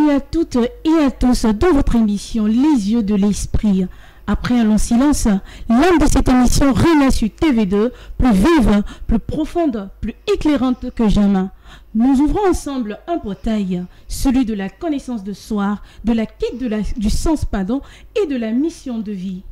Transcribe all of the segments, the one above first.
Bienvenue à toutes et à tous dans votre émission Les yeux de l'esprit. Après un long silence, l'âme de cette émission renaît sur TV2, plus vive, plus profonde, plus éclairante que jamais. Nous ouvrons ensemble un portail, celui de la connaissance de soi, de la quête du sens et de la mission de vie.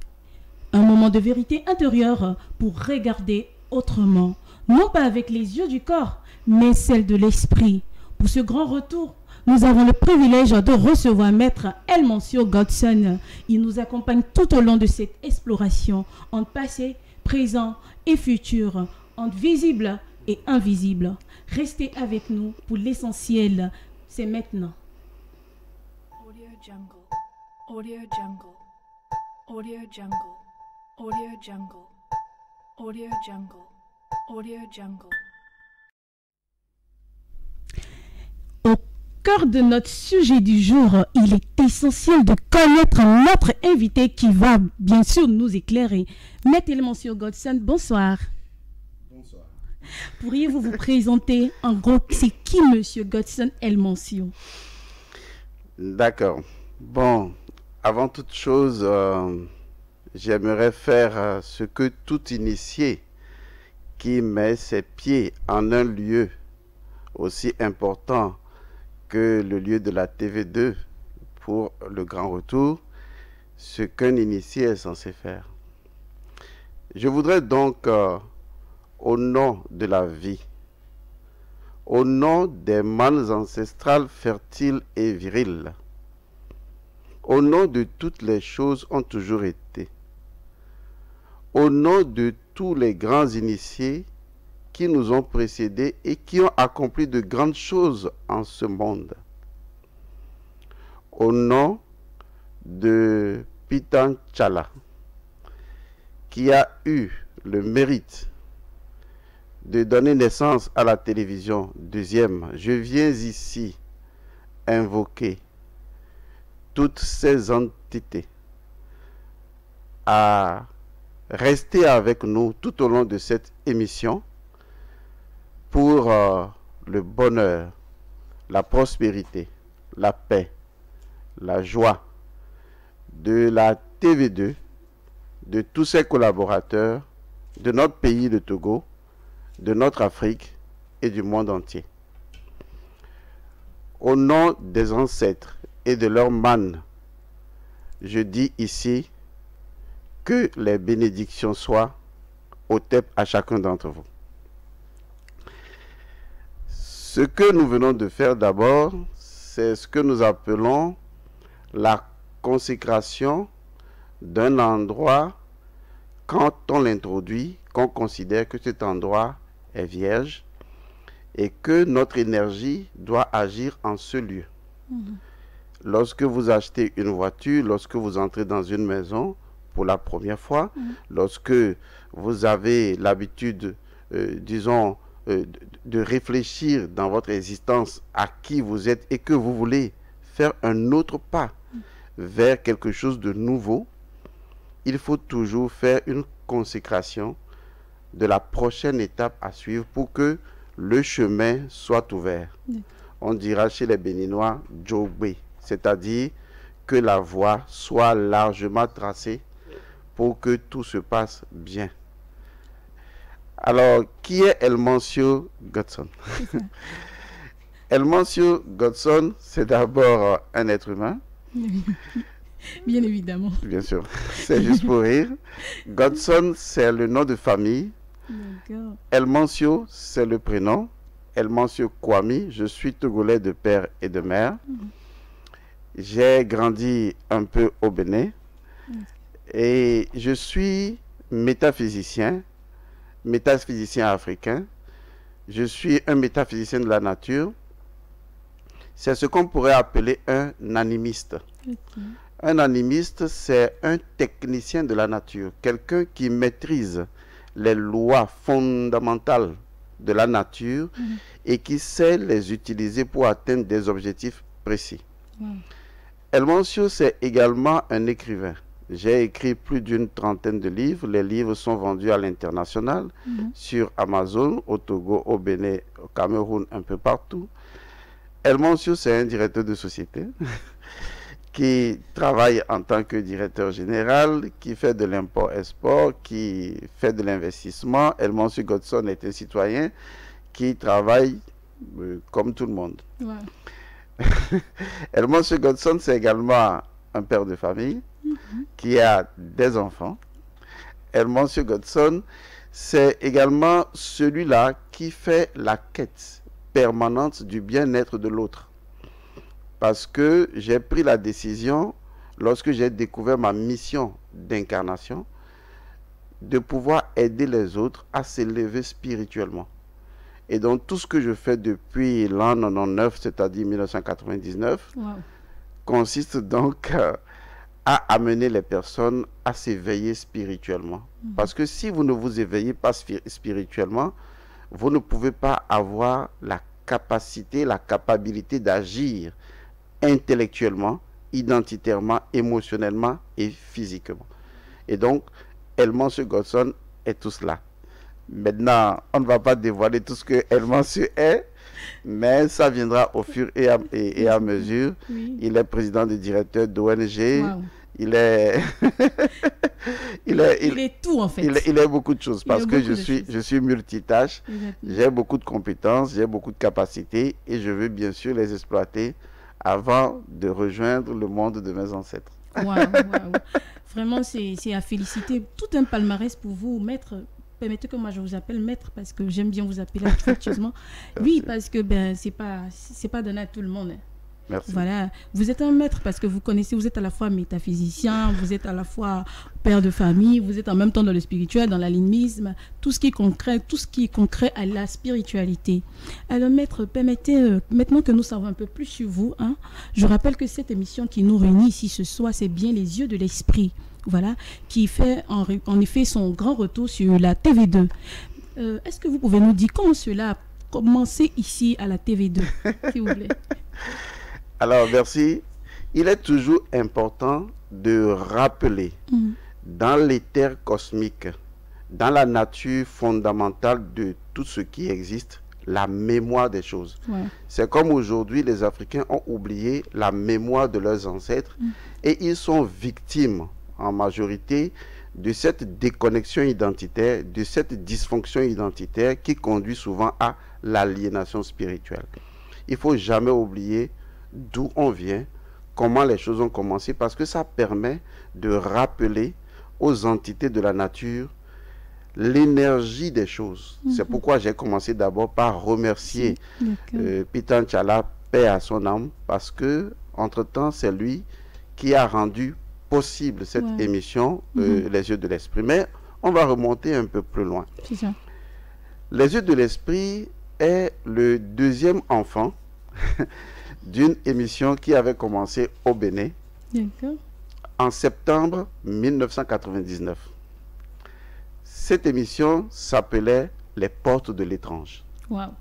Un moment de vérité intérieure pour regarder autrement, non pas avec les yeux du corps, mais celle de l'esprit. Pour ce grand retour, nous avons le privilège de recevoir Maître Elmancio Godson. Il nous accompagne tout au long de cette exploration entre passé, présent et futur, entre visible et invisible. Restez avec nous pour l'essentiel, c'est maintenant. Audio Jungle, Audio Jungle, Audio Jungle, Audio Jungle, Audio Jungle, Audio Jungle. Au cœur de notre sujet du jour, il est essentiel de connaître notre invité qui va bien sûr nous éclairer. Maître Elmancio Godson, bonsoir. Bonsoir. Pourriez-vous vous présenter en gros, c'est qui Monsieur Godson Elmancio? D'accord. Bon, avant toute chose, j'aimerais faire ce que tout initié qui met ses pieds en un lieu aussi important que le lieu de la TV2 pour le grand retour, ce qu'un initié est censé faire. Je voudrais donc, au nom de la vie, au nom des mânes ancestrales fertiles et viriles, au nom de toutes les choses ont toujours été, au nom de tous les grands initiés qui nous ont précédés et qui ont accompli de grandes choses en ce monde, au nom de Pitan Tchala, qui a eu le mérite de donner naissance à la télévision deuxième, je viens ici invoquer toutes ces entités à rester avec nous tout au long de cette émission pour le bonheur, la prospérité, la paix, la joie de la TV2, de tous ses collaborateurs, de notre pays, le Togo, de notre Afrique et du monde entier. Au nom des ancêtres et de leurs mânes, je dis ici que les bénédictions soient au TEP à chacun d'entre vous. Ce que nous venons de faire d'abord, c'est ce que nous appelons la consécration d'un endroit quand on l'introduit, qu'on considère que cet endroit est vierge et que notre énergie doit agir en ce lieu. Lorsque vous achetez une voiture, lorsque vous entrez dans une maison pour la première fois, lorsque vous avez l'habitude, disons, de réfléchir dans votre existence à qui vous êtes et que vous voulez faire un autre pas vers quelque chose de nouveau, il faut toujours faire une consécration de la prochaine étape à suivre pour que le chemin soit ouvert. On dira chez les Béninois « Djogbe », c'est-à-dire que la voie soit largement tracée pour que tout se passe bien. Alors, qui est Elmancio Godson? Elmancio Godson, c'est d'abord un être humain. Bien évidemment. Bien sûr, c'est juste pour rire. Godson, c'est le nom de famille. Elmancio, c'est le prénom. Elmancio Kwame, je suis togolais de père et de mère. J'ai grandi un peu au Bénin. Et je suis métaphysicien africain. Je suis un métaphysicien de la nature. C'est ce qu'on pourrait appeler un animiste. Un animiste, c'est un technicien de la nature, quelqu'un qui maîtrise les lois fondamentales de la nature et qui sait les utiliser pour atteindre des objectifs précis. Elmancio, c'est également un écrivain. J'ai écrit plus d'une trentaine de livres. Les livres sont vendus à l'international, sur Amazon, au Togo, au Bénin, au Cameroun, un peu partout. Elmoncio, c'est un directeur de société qui travaille en tant que directeur général, qui fait de l'import-export, qui fait de l'investissement. Elmoncio Godson est un citoyen qui travaille comme tout le monde. Ouais. Elmoncio Godson, c'est également un père de famille qui a des enfants. Elmoncio Godson, c'est également celui-là qui fait la quête permanente du bien-être de l'autre. Parce que j'ai pris la décision, lorsque j'ai découvert ma mission d'incarnation, de pouvoir aider les autres à s'élever spirituellement. Et donc tout ce que je fais depuis l'an 99, c'est-à-dire 1999, Wow. consiste donc à amener les personnes à s'éveiller spirituellement. Parce que si vous ne vous éveillez pas spirituellement, vous ne pouvez pas avoir la capacité, la capacité d'agir intellectuellement, identitairement, émotionnellement et physiquement. Et donc, Elmoncio Godson est tout cela. Maintenant, on ne va pas dévoiler tout ce que Elmoncio est, mais ça viendra au fur et à mesure. Oui. Il est président et directeur d'ONG. Wow. Il est... Il est tout en fait. il est beaucoup de choses parce Il est que beaucoup de choses. je suis multitâche. Exactement. J'ai beaucoup de compétences, j'ai beaucoup de capacités et je veux bien sûr les exploiter avant de rejoindre le monde de mes ancêtres. Waouh, waouh. Vraiment, c'est à féliciter. Tout un palmarès pour vous, maître. Permettez que moi je vous appelle maître parce que j'aime bien vous appeler affectueusement. Oui, parce que ben c'est pas donné à tout le monde. Merci. Voilà, vous êtes un maître parce que vous connaissez, vous êtes à la fois métaphysicien, vous êtes à la fois père de famille, vous êtes en même temps dans le spirituel, dans l'animisme, tout ce qui est concret à la spiritualité. Alors maître, permettez, maintenant que nous savons un peu plus sur vous, hein, je rappelle que cette émission qui nous réunit ici ce soir, c'est bien les yeux de l'esprit, voilà, qui fait en effet son grand retour sur la TV2. Est-ce que vous pouvez nous dire comment cela a commencé ici à la TV2, s'il vous plaît? Alors, merci. Il est toujours important de rappeler dans l'éther cosmique, dans la nature fondamentale de tout ce qui existe, la mémoire des choses. Ouais. C'est comme aujourd'hui, les Africains ont oublié la mémoire de leurs ancêtres et ils sont victimes en majorité de cette déconnexion identitaire, de cette dysfonction identitaire qui conduit souvent à l'aliénation spirituelle. Il ne faut jamais oublier d'où on vient, comment les choses ont commencé, parce que ça permet de rappeler aux entités de la nature l'énergie des choses. C'est pourquoi j'ai commencé d'abord par remercier Pitan Tchala, paix à son âme, parce que entre-temps, c'est lui qui a rendu possible cette émission, Les Yeux de l'Esprit. Mais on va remonter un peu plus loin. C'est ça. Les Yeux de l'Esprit est le deuxième enfant d'une émission qui avait commencé au Bénin en septembre 1999. Cette émission s'appelait Les Portes de l'étrange. Wow.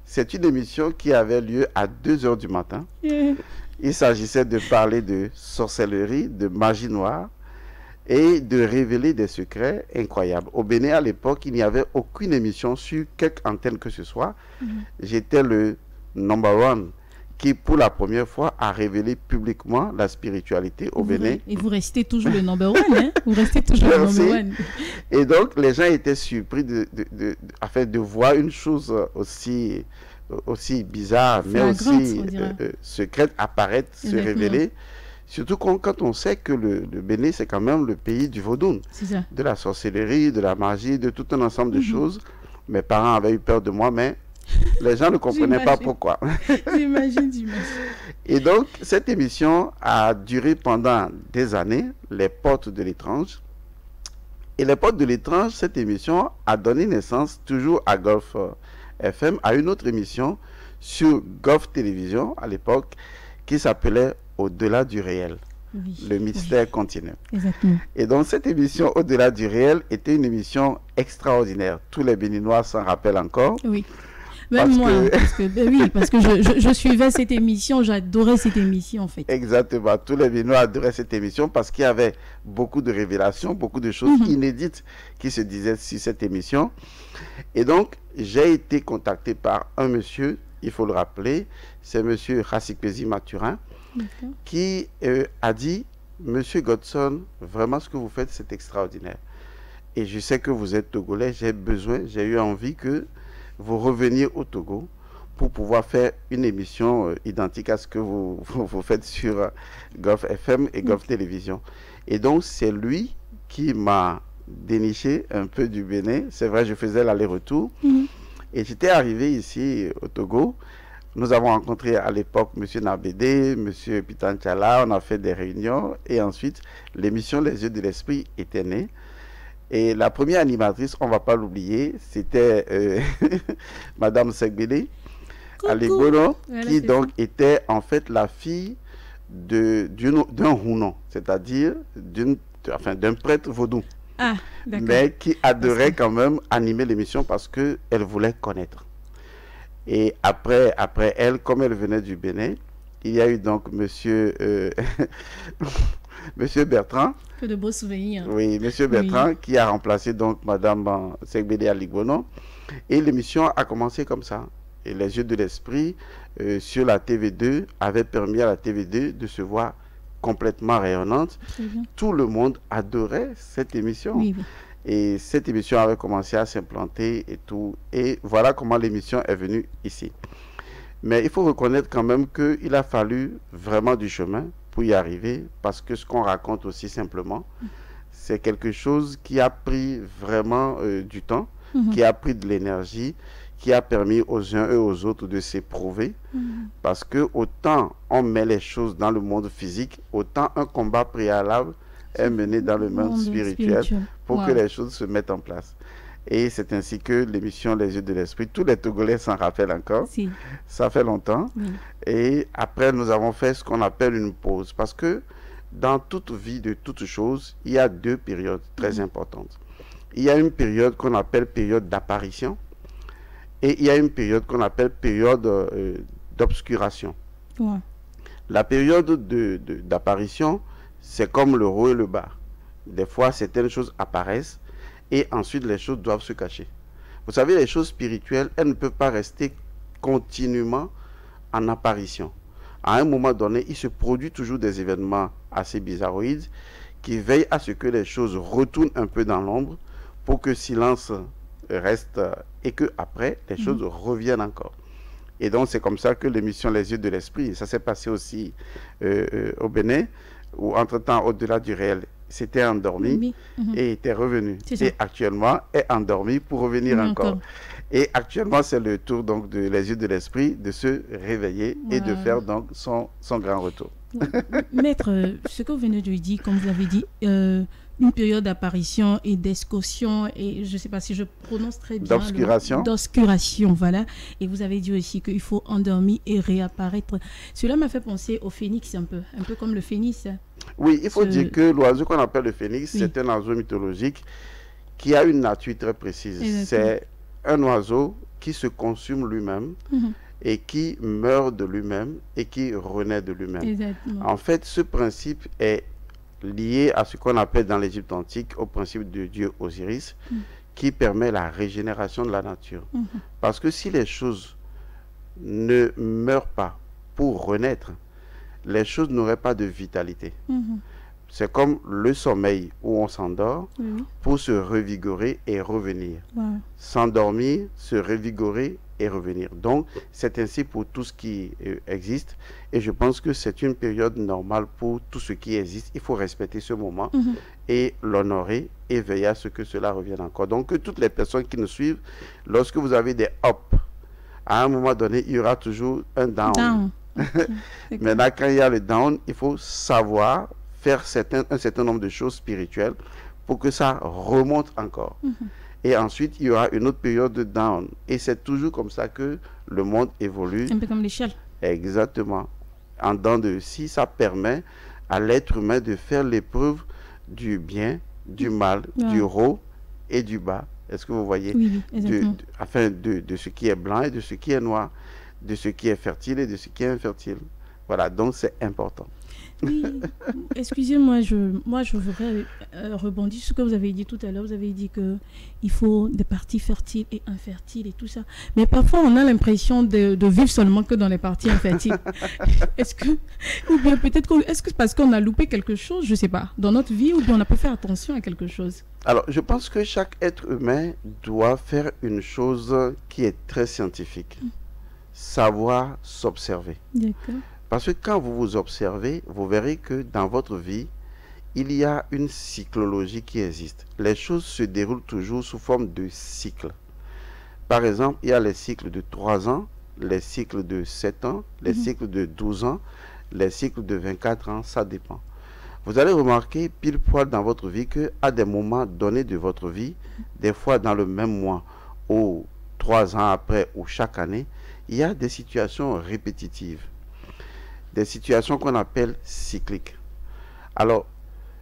C'est une émission qui avait lieu à 2 h du matin. Il s'agissait de parler de sorcellerie, de magie noire et de révéler des secrets incroyables. Au Bénin, à l'époque, il n'y avait aucune émission sur quelque antenne que ce soit. J'étais le number one qui, pour la première fois, a révélé publiquement la spiritualité au Bénin. Et vous restez toujours le number one, hein? Vous restez toujours le number one. Et donc, les gens étaient surpris de voir une chose aussi bizarre, mais aussi secrète apparaître, se révéler. Surtout quand on sait que le Bénin, c'est quand même le pays du vaudou, de la sorcellerie, de la magie, de tout un ensemble de choses. Mes parents avaient eu peur de moi, mais les gens ne comprenaient pas pourquoi. J'imagine. Et donc, cette émission a duré pendant des années, Les Portes de l'étrange. Et Les Portes de l'étrange, cette émission a donné naissance, toujours à Golf FM, à une autre émission sur Golf Télévision, à l'époque, qui s'appelait Au-delà du réel. Le mystère continu. Exactement. Et donc, cette émission Au-delà du réel était une émission extraordinaire. Tous les Béninois s'en rappellent encore. Oui. Même moi, parce que je suivais cette émission, j'adorais cette émission en fait. Exactement, tous les Béninois adoraient cette émission parce qu'il y avait beaucoup de révélations, beaucoup de choses inédites qui se disaient sur cette émission. Et donc, j'ai été contacté par un monsieur il faut le rappeler, c'est M. Rassikpesi Mathurin qui a dit, Monsieur Godson, vraiment ce que vous faites, c'est extraordinaire. Et je sais que vous êtes Togolais, j'ai eu envie que vous reveniez au Togo pour pouvoir faire une émission identique à ce que vous faites sur Gulf FM et Gulf Télévision. Et donc, c'est lui qui m'a déniché un peu du Bénin. C'est vrai, je faisais l'aller-retour. Et j'étais arrivé ici au Togo. Nous avons rencontré à l'époque M. Nabédé, M. Pitanchala, on a fait des réunions et ensuite l'émission Les Yeux de l'Esprit était née. Et la première animatrice, on ne va pas l'oublier, c'était Madame Segbele Aligbono, qui donc était en fait la fille d'un Hounon, c'est-à-dire d'un prêtre vaudou, mais qui adorait quand même animer l'émission parce qu'elle voulait connaître. Et après elle, comme elle venait du Bénin, il y a eu donc monsieur Bertrand. Que de beaux souvenirs. Oui, monsieur Bertrand qui a remplacé donc Madame Segbele Aligbono. Et l'émission a commencé comme ça. Et Les Yeux de l'Esprit sur la TV2 avaient permis à la TV2 de se voir complètement rayonnante. Tout le monde adorait cette émission. Oui. Et cette émission avait commencé à s'implanter et tout. Et voilà comment l'émission est venue ici. Mais il faut reconnaître quand même qu'il a fallu vraiment du chemin pour y arriver. Parce que ce qu'on raconte aussi simplement, c'est quelque chose qui a pris vraiment du temps, qui a pris de l'énergie, qui a permis aux uns et aux autres de s'éprouver. Parce que autant on met les choses dans le monde physique, autant un combat préalable est mené dans le monde spirituel pour que les choses se mettent en place. Et c'est ainsi que l'émission Les Yeux de l'Esprit, tous les Togolais s'en rappellent encore. Ça fait longtemps. Et après, nous avons fait ce qu'on appelle une pause. Parce que dans toute vie de toute chose, il y a deux périodes très importantes. Il y a une période qu'on appelle période d'apparition. Et il y a une période qu'on appelle période d'obscuration. La période d'apparition, c'est comme le haut et le bas. Des fois, certaines choses apparaissent et ensuite les choses doivent se cacher. Vous savez, les choses spirituelles, elles ne peuvent pas rester continuellement en apparition. À un moment donné, il se produit toujours des événements assez bizarroïdes qui veillent à ce que les choses retournent un peu dans l'ombre pour que silence reste et que après les choses reviennent encore. Et donc c'est comme ça que l'émission Les Yeux de l'Esprit, ça s'est passé aussi au Bénin, où entre-temps, au-delà du réel, s'était endormi et était revenu. Et actuellement est endormi pour revenir encore. Et actuellement, c'est le tour donc de Les Yeux de l'Esprit de se réveiller et de faire donc son grand retour. Maître, ce que vous venez de dire, comme vous l'avez dit, une période d'apparition et d'escossion, et je ne sais pas si je prononce très bien. D'obscuration, voilà. Et vous avez dit aussi qu'il faut endormir et réapparaître. Cela m'a fait penser au phénix un peu comme le phénix. Oui, il faut dire que l'oiseau qu'on appelle le phénix, c'est un oiseau mythologique qui a une nature très précise. C'est un oiseau qui se consume lui-même et qui meurt de lui-même et qui renaît de lui-même. En fait, ce principe est lié à ce qu'on appelle dans l'Égypte antique au principe de Dieu Osiris qui permet la régénération de la nature. Parce que si les choses ne meurent pas pour renaître, les choses n'auraient pas de vitalité. C'est comme le sommeil où on s'endort pour se revigorer et revenir. S'endormir, se revigorer et revenir. Donc, c'est ainsi pour tout ce qui existe. Et je pense que c'est une période normale pour tout ce qui existe. Il faut respecter ce moment et l'honorer et veiller à ce que cela revienne encore. Donc, que toutes les personnes qui nous suivent, lorsque vous avez des up, à un moment donné, il y aura toujours un down. Maintenant, quand il y a le down, il faut savoir faire un certain nombre de choses spirituelles pour que ça remonte encore. Et ensuite, il y aura une autre période de down. Et c'est toujours comme ça que le monde évolue. Un peu comme l'échelle. Exactement. En dents de scie, ça permet à l'être humain de faire l'épreuve du bien, du mal, du haut et du bas. Est-ce que vous voyez? Oui, exactement. De ce qui est blanc et de ce qui est noir, de ce qui est fertile et de ce qui est infertile. Voilà, donc c'est important. Oui, excusez-moi, je voudrais rebondir sur ce que vous avez dit tout à l'heure. Vous avez dit qu'il faut des parties fertiles et infertiles et tout ça. Mais parfois, on a l'impression de vivre seulement que dans les parties infertiles. Est-ce que, ou bien peut-être, est-ce que c'est parce qu'on a loupé quelque chose, je ne sais pas, dans notre vie, ou bien on n'a pas fait attention à quelque chose? Alors, je pense que chaque être humain doit faire une chose qui est très scientifique. Savoir s'observer. D'accord. Parce que quand vous vous observez, vous verrez que dans votre vie, il y a une cyclologie qui existe. Les choses se déroulent toujours sous forme de cycles. Par exemple, il y a les cycles de 3 ans, les cycles de 7 ans, les cycles de 12 ans, les cycles de 24 ans, ça dépend. Vous allez remarquer pile poil dans votre vie qu'à des moments donnés de votre vie, des fois dans le même mois ou 3 ans après ou chaque année, il y a des situations répétitives. Des situations qu'on appelle cycliques. Alors,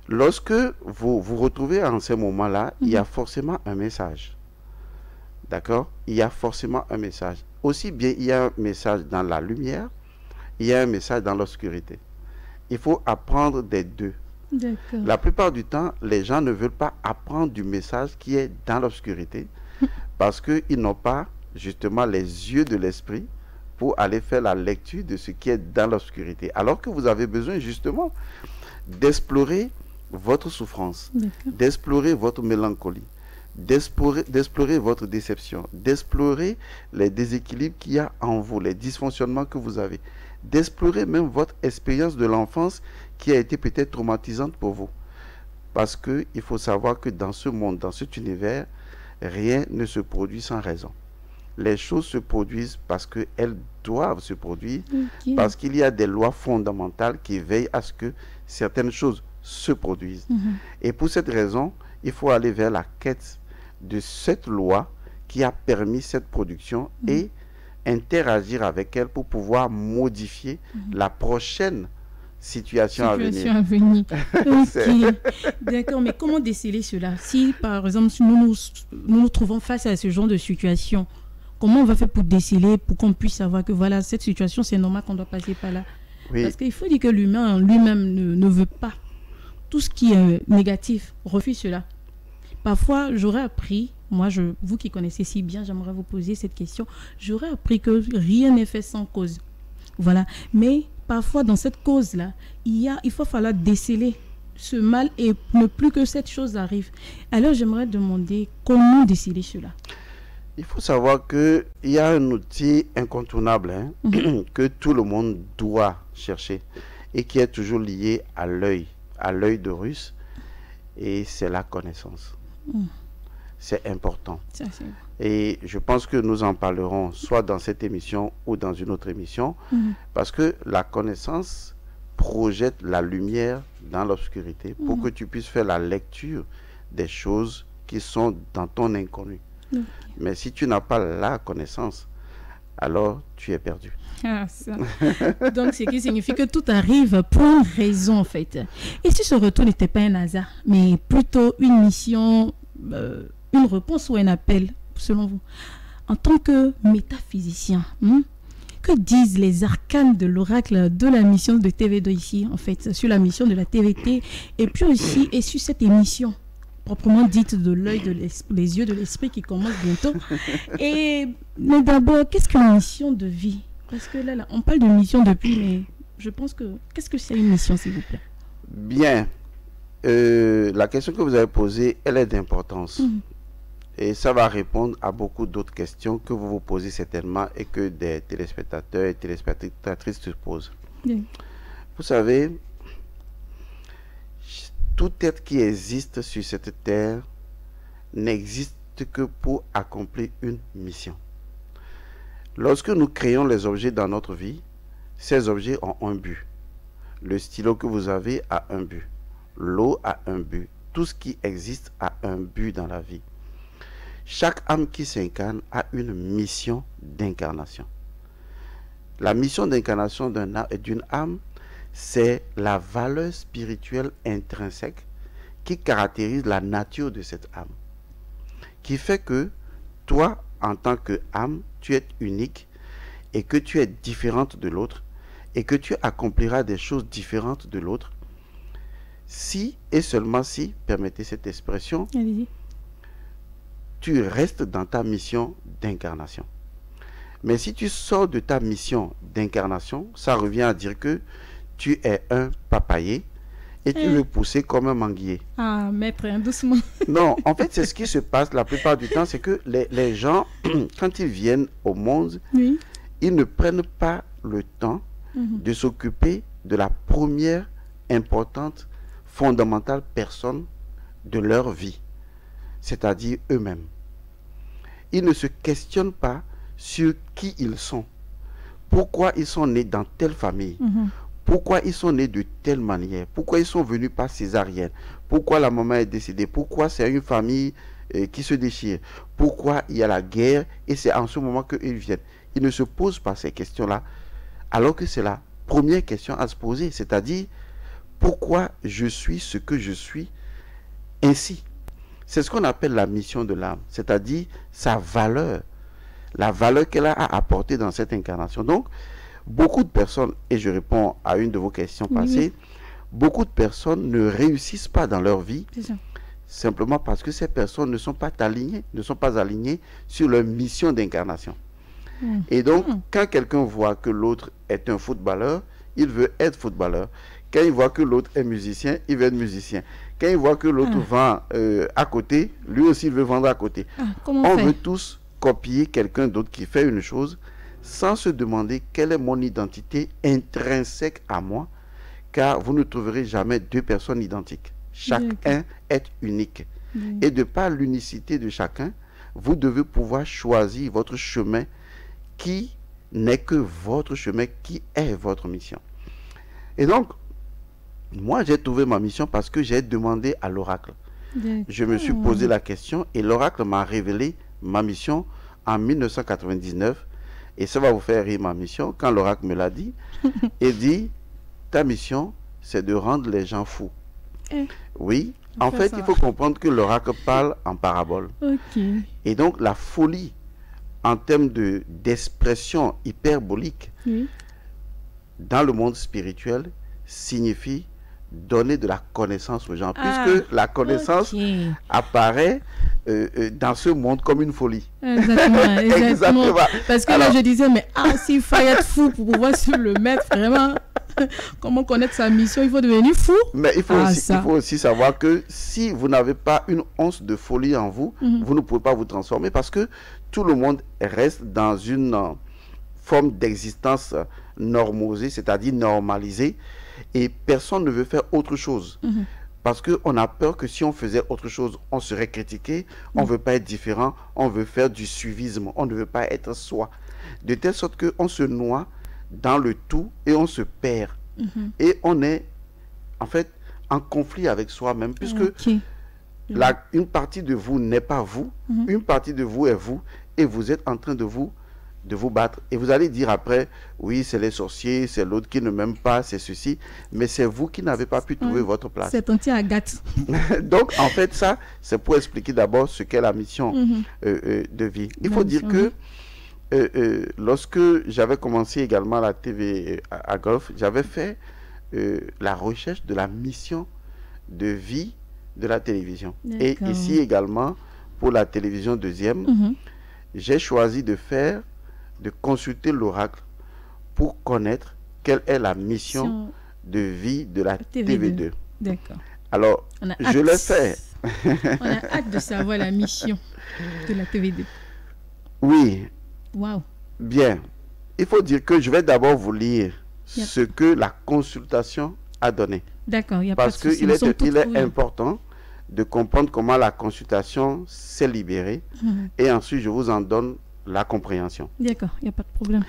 lorsque vous vous retrouvez en ces moments-là, il y a forcément un message. D'accord? Il y a forcément un message. Aussi bien, il y a un message dans la lumière, il y a un message dans l'obscurité. Il faut apprendre des deux. D'accord. La plupart du temps, les gens ne veulent pas apprendre du message qui est dans l'obscurité parce qu'ils n'ont pas justement les yeux de l'esprit pour aller faire la lecture de ce qui est dans l'obscurité. Alors que vous avez besoin justement d'explorer votre souffrance, d'explorer votre mélancolie, d'explorer votre déception, d'explorer les déséquilibres qu'il y a en vous, les dysfonctionnements que vous avez, d'explorer même votre expérience de l'enfance qui a été peut-être traumatisante pour vous. Parce qu'il faut savoir que dans ce monde, dans cet univers, rien ne se produit sans raison. Les choses se produisent parce qu'elles doivent se produire, parce qu'il y a des lois fondamentales qui veillent à ce que certaines choses se produisent. Et pour cette raison, il faut aller vers la quête de cette loi qui a permis cette production et interagir avec elle pour pouvoir modifier la prochaine situation à venir. Ok. D'accord, mais comment déceler cela? Si, par exemple, si nous nous trouvons face à ce genre de situation, comment on va faire pour déceler, pour qu'on puisse savoir que voilà, cette situation, c'est normal qu'on doit passer par là? Oui. Parce qu'il faut dire que l'humain lui-même ne veut pas. Tout ce qui est négatif refuse cela. Parfois, j'aurais appris, vous qui connaissez si bien, j'aimerais vous poser cette question, j'aurais appris que rien n'est fait sans cause. Voilà. Mais parfois, dans cette cause-là, il faut falloir déceler ce mal et ne plus que cette chose arrive. Alors, j'aimerais demander comment déceler cela. Il faut savoir qu'il y a un outil incontournable que tout le monde doit chercher et qui est toujours lié à l'œil d'Horus, et c'est la connaissance. C'est important. Ça, c'est... Et je pense que nous en parlerons soit dans cette émission ou dans une autre émission, parce que la connaissance projette la lumière dans l'obscurité pour que tu puisses faire la lecture des choses qui sont dans ton inconnu. Mais si tu n'as pas la connaissance, alors tu es perdu. Ah, ça. Donc, ce qui signifie que tout arrive pour une raison, en fait. Et si ce retour n'était pas un hasard, mais plutôt une mission, une réponse ou un appel, selon vous, en tant que métaphysicien, que disent les arcanes de l'oracle de la mission de TV2 ici, en fait, sur la mission de la TVT, et puis aussi, et sur cette émission proprement dite de l'œil de l'esprit, les yeux de l'esprit qui commence bientôt. Mais d'abord, qu'est-ce qu'une mission de vie? Parce que là, on parle de mission depuis, mais je pense que... Qu'est-ce que c'est une mission, s'il vous plaît? Bien. La question que vous avez posée, elle est d'importance. Et ça va répondre à beaucoup d'autres questions que vous vous posez certainement et que des téléspectateurs et téléspectatrices se posent. Vous savez, tout être qui existe sur cette terre n'existe que pour accomplir une mission. Lorsque nous créons les objets dans notre vie, ces objets ont un but. Le stylo que vous avez a un but. L'eau a un but. Tout ce qui existe a un but dans la vie. Chaque âme qui s'incarne a une mission d'incarnation. La mission d'incarnation d'une âme, c'est la valeur spirituelle intrinsèque qui caractérise la nature de cette âme. Qui fait que toi, en tant qu'âme, tu es unique et que tu es différente de l'autre et que tu accompliras des choses différentes de l'autre si et seulement si, permettez cette expression, Allez-y. tu restes dans ta mission d'incarnation. Mais si tu sors de ta mission d'incarnation, ça revient à dire que tu es un papayer et tu veux pousser comme un manguier. Ah, maître, hein, doucement. Non, en fait, c'est ce qui se passe la plupart du temps, c'est que les gens, quand ils viennent au monde, Oui. ils ne prennent pas le temps de s'occuper de la première importante, fondamentale personne de leur vie, c'est-à-dire eux-mêmes. Ils ne se questionnent pas sur qui ils sont, pourquoi ils sont nés dans telle famille, pourquoi ils sont nés de telle manière, pourquoi ils sont venus par césarienne, pourquoi la maman est décédée, pourquoi c'est une famille qui se déchire, pourquoi il y a la guerre et c'est en ce moment qu'ils viennent. Ils ne se posent pas ces questions-là, alors que c'est la première question à se poser, c'est-à-dire pourquoi je suis ce que je suis ainsi. C'est ce qu'on appelle la mission de l'âme, c'est-à-dire sa valeur, la valeur qu'elle a à apporter dans cette incarnation. Donc, beaucoup de personnes, et je réponds à une de vos questions passées, beaucoup de personnes ne réussissent pas dans leur vie, simplement parce que ces personnes ne sont pas alignées sur leur mission d'incarnation. Et donc, quand quelqu'un voit que l'autre est un footballeur, il veut être footballeur. Quand il voit que l'autre est musicien, il veut être musicien. Quand il voit que l'autre vend à côté, lui aussi il veut vendre à côté. On veut tous copier quelqu'un d'autre qui fait une chose sans se demander quelle est mon identité intrinsèque à moi, car vous ne trouverez jamais deux personnes identiques. Chacun est unique. Et de par l'unicité de chacun, vous devez pouvoir choisir votre chemin qui n'est que votre chemin, qui est votre mission. Et donc, moi, j'ai trouvé ma mission parce que j'ai demandé à l'oracle. Je me suis posé la question et l'oracle m'a révélé ma mission en 1999. Et ça va vous faire rire ma mission quand l'oracle me l'a dit. Il dit, ta mission, c'est de rendre les gens fous. Oui, en fait, il faut comprendre que l'oracle parle en parabole. Et donc, la folie, en termes d'expression hyperbolique, dans le monde spirituel, signifie donner de la connaissance aux gens, puisque la connaissance apparaît dans ce monde comme une folie. Exactement. Parce que alors, là, je disais, mais s'il faut être fou pour pouvoir suivre le maître, vraiment, comment connaître sa mission, il faut devenir fou. Mais il faut aussi savoir que si vous n'avez pas une once de folie en vous, vous ne pouvez pas vous transformer, parce que tout le monde reste dans une forme d'existence normalisée, c'est-à-dire normalisée, et personne ne veut faire autre chose. Parce qu'on a peur que si on faisait autre chose, on serait critiqué, on ne veut pas être différent, on veut faire du suivisme, on ne veut pas être soi. De telle sorte qu'on se noie dans le tout et on se perd. Et on est en fait en conflit avec soi-même, puisque une partie de vous n'est pas vous, une partie de vous est vous, et vous êtes en train de vous battre. Et vous allez dire après, oui, c'est les sorciers, c'est l'autre qui ne m'aime pas, c'est ceci, mais c'est vous qui n'avez pas pu trouver votre place. C'est anti-Agathe. Donc, en fait, ça, c'est pour expliquer d'abord ce qu'est la mission de vie. Il faut dire que lorsque j'avais commencé également la TV à Golf, j'avais fait la recherche de la mission de vie de la télévision. Et ici également, pour la télévision deuxième, j'ai choisi de consulter l'oracle pour connaître quelle est la mission de vie de la TV2. D'accord. Alors, je l'ai fait. On a hâte de savoir la mission de la TV2. Oui. Wow. Bien. Il faut dire que je vais d'abord vous lire ce que la consultation a donné. D'accord, il n'y a pas de souci. Parce qu'il est important de comprendre comment la consultation s'est libérée et ensuite je vous en donne la compréhension. D'accord, il n'y a pas de problème.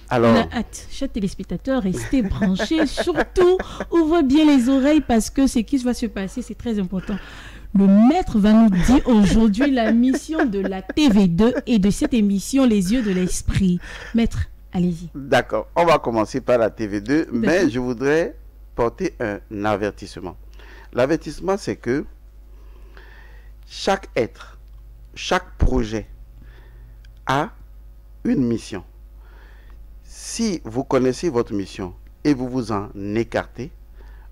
Alors, on a hâte. Chers téléspectateurs, restez branchés. Surtout, ouvrez bien les oreilles parce que ce qui va se passer, c'est très important. Le maître va nous dire aujourd'hui la mission de la TV2 et de cette émission Les Yeux de l'Esprit. Maître, allez-y. D'accord, on va commencer par la TV2, mais je voudrais porter un avertissement. L'avertissement, c'est que chaque être, chaque projet a une mission. Si vous connaissez votre mission et vous vous en écartez,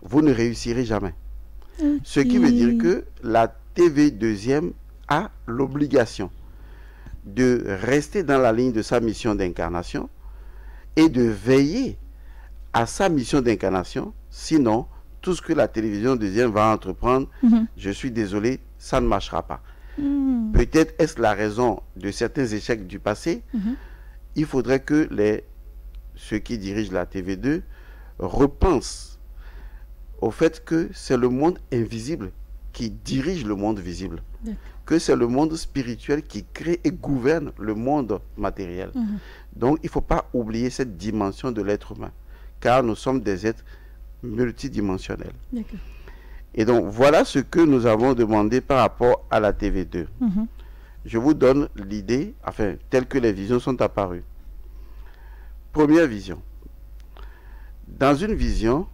vous ne réussirez jamais. Ok. Ce qui veut dire que la TV deuxième a l'obligation de rester dans la ligne de sa mission d'incarnation et de veiller à sa mission d'incarnation. Sinon, tout ce que la télévision deuxième va entreprendre, je suis désolé, ça ne marchera pas. Peut-être est-ce la raison de certains échecs du passé. Il faudrait que ceux qui dirigent la TV2 repensent au fait que c'est le monde invisible qui dirige le monde visible. Que c'est le monde spirituel qui crée et gouverne le monde matériel. Donc, il ne faut pas oublier cette dimension de l'être humain, car nous sommes des êtres multidimensionnels. Et donc, voilà ce que nous avons demandé par rapport à la TV2. Je vous donne l'idée, enfin, telle que les visions sont apparues. Première vision. Dans une vision,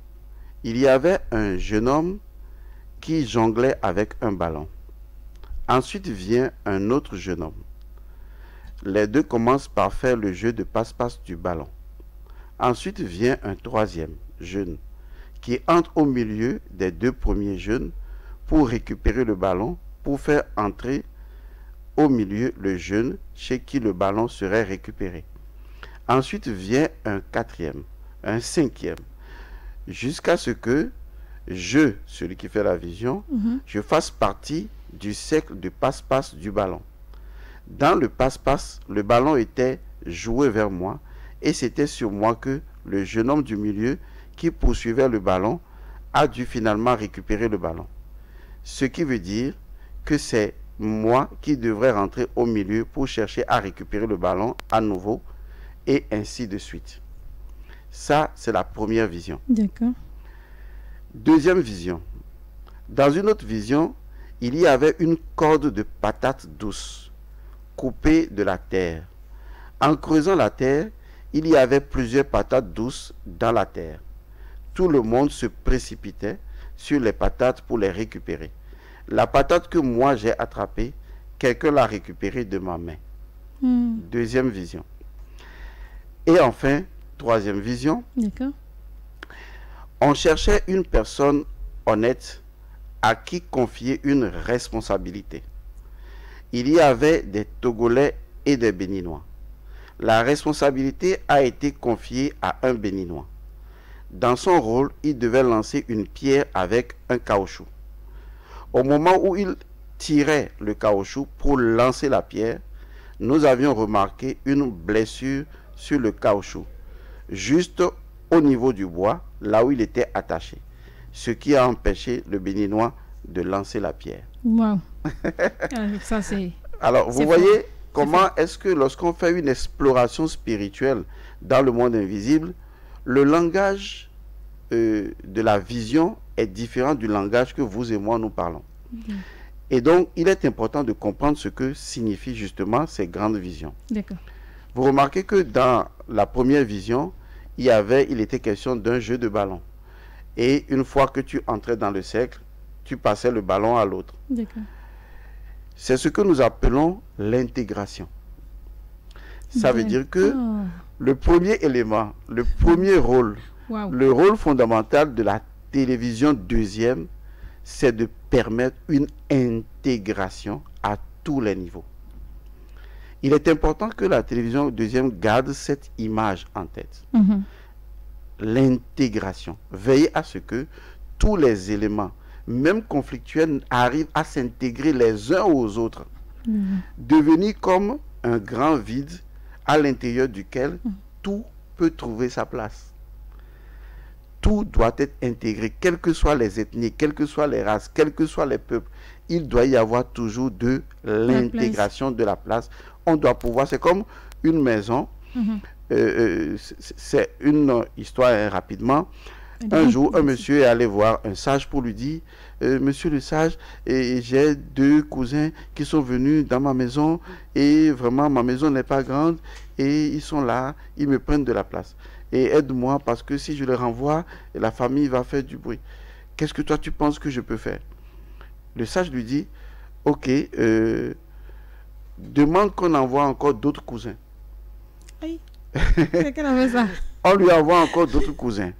il y avait un jeune homme qui jonglait avec un ballon. Ensuite vient un autre jeune homme. Les deux commencent par faire le jeu de passe-passe du ballon. Ensuite vient un troisième jeune qui entre au milieu des deux premiers jeunes pour récupérer le ballon, pour faire entrer au milieu le jeune chez qui le ballon serait récupéré. Ensuite vient un quatrième, un cinquième, jusqu'à ce que je, celui qui fait la vision, je fasse partie du cercle de passe-passe du ballon. Dans le passe-passe, le ballon était joué vers moi et c'était sur moi que le jeune homme du milieu qui poursuivait le ballon a dû finalement récupérer le ballon. Ce qui veut dire que c'est moi qui devrais rentrer au milieu pour chercher à récupérer le ballon à nouveau et ainsi de suite. Ça, c'est la première vision. D'accord. Deuxième vision. Dans une autre vision, il y avait une corde de patates douces coupée de la terre. En creusant la terre, il y avait plusieurs patates douces dans la terre. Tout le monde se précipitait sur les patates pour les récupérer. La patate que moi j'ai attrapée, quelqu'un l'a récupérée de ma main. Deuxième vision. Et enfin, troisième vision. D'accord. On cherchait une personne honnête à qui confier une responsabilité. Il y avait des Togolais et des Béninois. La responsabilité a été confiée à un Béninois. Dans son rôle, il devait lancer une pierre avec un caoutchouc. Au moment où il tirait le caoutchouc pour lancer la pierre, nous avions remarqué une blessure sur le caoutchouc, juste au niveau du bois, là où il était attaché, ce qui a empêché le Béninois de lancer la pierre. Wow. Ça, c'est... Alors, vous voyez comment est-ce que lorsqu'on fait une exploration spirituelle dans le monde invisible, le langage de la vision est différent du langage que vous et moi nous parlons. Et donc, il est important de comprendre ce que signifient justement ces grandes visions. D'accord. Vous remarquez que dans la première vision, il était question d'un jeu de ballon. Et une fois que tu entrais dans le cercle, tu passais le ballon à l'autre. D'accord. C'est ce que nous appelons l'intégration. Ça veut dire que le premier élément, le premier rôle, le rôle fondamental de la télévision deuxième, c'est de permettre une intégration à tous les niveaux. Il est important que la télévision deuxième garde cette image en tête. L'intégration. Veillez à ce que tous les éléments, même conflictuels, arrivent à s'intégrer les uns aux autres. Devenir comme un grand vide à l'intérieur duquel tout peut trouver sa place. Tout doit être intégré, quelles que soient les ethnies, quelles que soient les races, quels que soient les peuples. Il doit y avoir toujours de l'intégration de la place. On doit pouvoir, c'est comme une maison. C'est une histoire rapidement. Un jour, un monsieur est allé voir un sage pour lui dire monsieur le sage, j'ai deux cousins qui sont venus dans ma maison et vraiment ma maison n'est pas grande et ils sont là, ils me prennent de la place. Et aide-moi parce que si je les renvoie, la famille va faire du bruit. Qu'est-ce que toi tu penses que je peux faire? Le sage lui dit ok, demande qu'on envoie encore d'autres cousins. Oui. C'est qu'elle avait ça. On lui envoie encore d'autres cousins.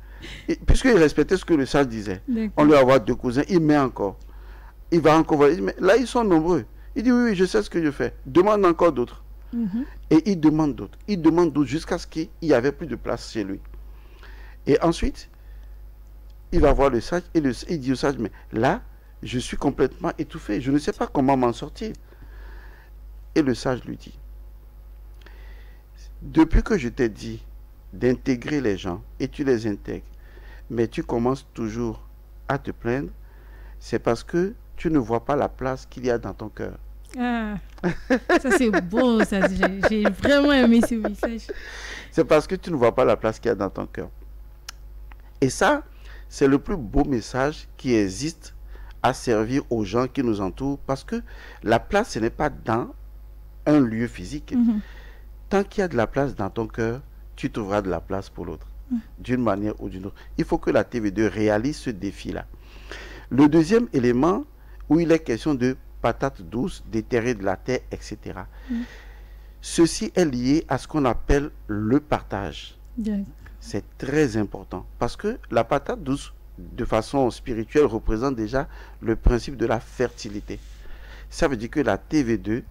Puisqu'il respectait ce que le sage disait, on lui envoie 2 cousins, il met encore. Il va encore voir. Mais là, ils sont nombreux. Il dit, oui, je sais ce que je fais. Demande encore d'autres. Et il demande d'autres. Il demande d'autres jusqu'à ce qu'il n'y avait plus de place chez lui. Et ensuite, il va voir le sage et il dit au sage, mais là, je suis complètement étouffé. Je ne sais pas comment m'en sortir. Et le sage lui dit, depuis que je t'ai dit d'intégrer les gens et tu les intègres, mais tu commences toujours à te plaindre, c'est parce que tu ne vois pas la place qu'il y a dans ton cœur. Ah, ça c'est beau, ça. J'ai vraiment aimé ce message. C'est parce que tu ne vois pas la place qu'il y a dans ton cœur. Et ça, c'est le plus beau message qui existe à servir aux gens qui nous entourent, parce que la place, ce n'est pas dans un lieu physique. Tant qu'il y a de la place dans ton cœur, tu trouveras de la place pour l'autre, d'une manière ou d'une autre. Il faut que la TV2 réalise ce défi-là. Le deuxième élément, où il est question de patates douces, déterrer de la terre, etc. Ceci est lié à ce qu'on appelle le partage. C'est très important, parce que la patate douce, de façon spirituelle, représente déjà le principe de la fertilité. Ça veut dire que la TV2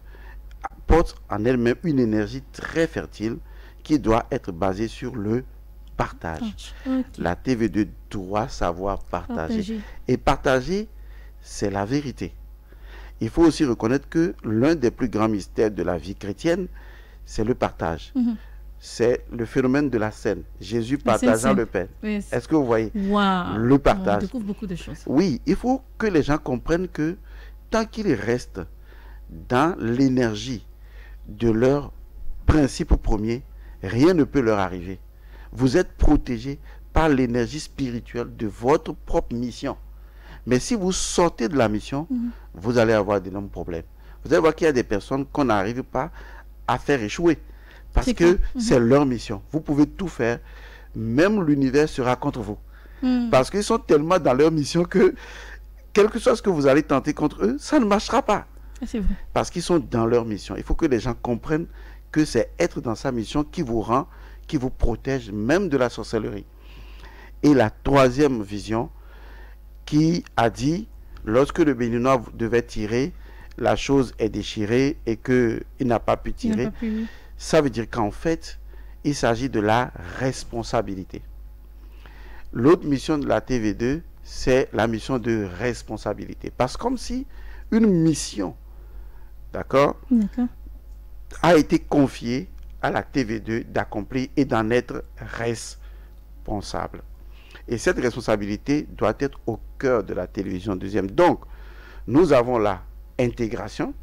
porte en elle-même une énergie très fertile qui doit être basée sur le partage. La TV2 doit savoir partager. Et partager, c'est la vérité. Il faut aussi reconnaître que l'un des plus grands mystères de la vie chrétienne, c'est le partage. C'est le phénomène de la scène. Jésus partageant le pain. Oui. Est-ce que vous voyez le partage? On découvre beaucoup de choses. Oui, il faut que les gens comprennent que tant qu'ils restent dans l'énergie de leur principe premier, rien ne peut leur arriver. Vous êtes protégés par l'énergie spirituelle de votre propre mission. Mais si vous sortez de la mission, vous allez avoir d'énormes problèmes. Vous allez voir qu'il y a des personnes qu'on n'arrive pas à faire échouer. Parce que c'est leur mission. Vous pouvez tout faire. Même l'univers sera contre vous. Parce qu'ils sont tellement dans leur mission que, quel que soit ce que vous allez tenter contre eux, ça ne marchera pas. C'est vrai. Parce qu'ils sont dans leur mission. Il faut que les gens comprennent que c'est être dans sa mission qui vous rend, qui vous protège même de la sorcellerie. Et la troisième vision, qui a dit, lorsque le béninois devait tirer, la chose est déchirée et qu'il n'a pas pu tirer. Ça veut dire qu'en fait, il s'agit de la responsabilité. L'autre mission de la TV2, c'est la mission de responsabilité. Parce que comme si une mission, d'accord, a été confiée à la TV2 d'accomplir et d'en être responsable. Et cette responsabilité doit être au cœur de la télévision deuxième. Donc, nous avons la intégration,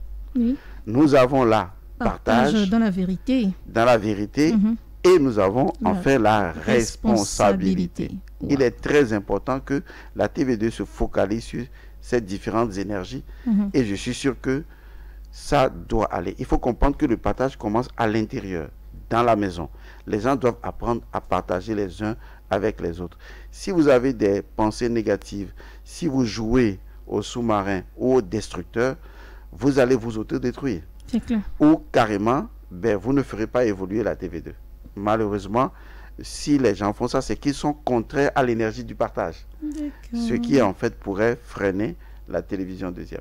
nous avons la partage dans la vérité. Et nous avons enfin la responsabilité. Il est très important que la TV2 se focalise sur ces différentes énergies et je suis sûr que ça doit aller. Il faut comprendre que le partage commence à l'intérieur, dans la maison. Les gens doivent apprendre à partager les uns avec les autres. Si vous avez des pensées négatives, si vous jouez au sous-marin ou au destructeur, vous allez vous autodétruire. C'est clair. Ou carrément, vous ne ferez pas évoluer la TV2. Malheureusement, si les gens font ça, c'est qu'ils sont contraires à l'énergie du partage. Ce qui, en fait, pourrait freiner la télévision deuxième.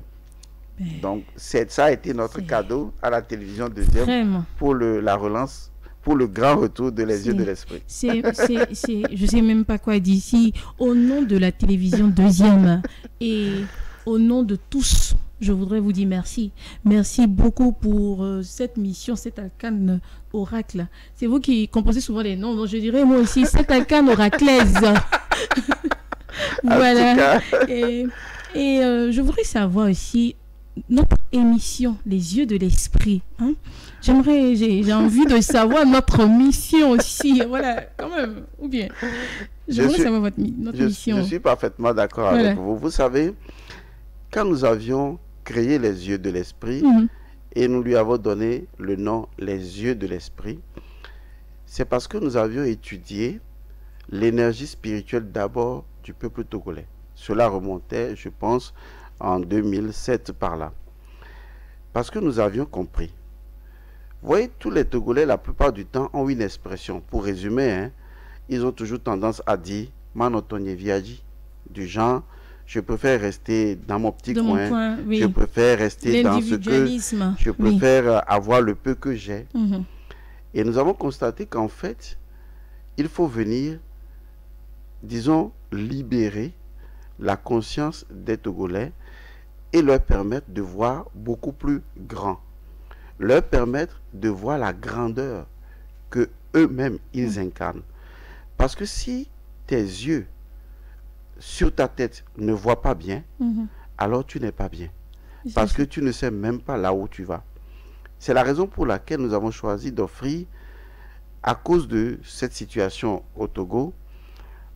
Donc, ça a été notre cadeau à la télévision deuxième pour la relance, pour le grand retour de Les Yeux de l'Esprit. Je ne sais même pas quoi dire ici. Au nom de la télévision deuxième et au nom de tous, je voudrais vous dire merci. Merci beaucoup pour cette mission, cet arcane oracle. C'est vous qui composez souvent les noms, donc je dirais moi aussi, cette arcane oraclaise. Voilà. Et je voudrais savoir aussi notre émission, Les Yeux de l'Esprit. Hein? J'ai envie de savoir notre mission aussi. Voilà, quand même. Ou bien, j'aimerais savoir notre mission. Je suis parfaitement d'accord avec vous. Vous savez, quand nous avions créé Les Yeux de l'Esprit et nous lui avons donné le nom Les Yeux de l'Esprit, c'est parce que nous avions étudié l'énergie spirituelle d'abord du peuple togolais. Cela remontait, je pense, en 2007 par là. Parce que nous avions compris. Vous voyez, tous les Togolais, la plupart du temps, ont une expression. Pour résumer, hein, ils ont toujours tendance à dire « Manotonye viaji », du genre « je préfère rester dans mon petit coin, oui. je préfère rester dans ce que... Je préfère avoir le peu que j'ai. » Et nous avons constaté qu'en fait, il faut venir, disons, libérer la conscience des Togolais et leur permettre de voir beaucoup plus grand. Leur permettre de voir la grandeur que eux-mêmes ils incarnent. Parce que si tes yeux sur ta tête ne voient pas bien, alors tu n'es pas bien. Parce que tu ne sais même pas là où tu vas. C'est la raison pour laquelle nous avons choisi d'offrir, à cause de cette situation au Togo,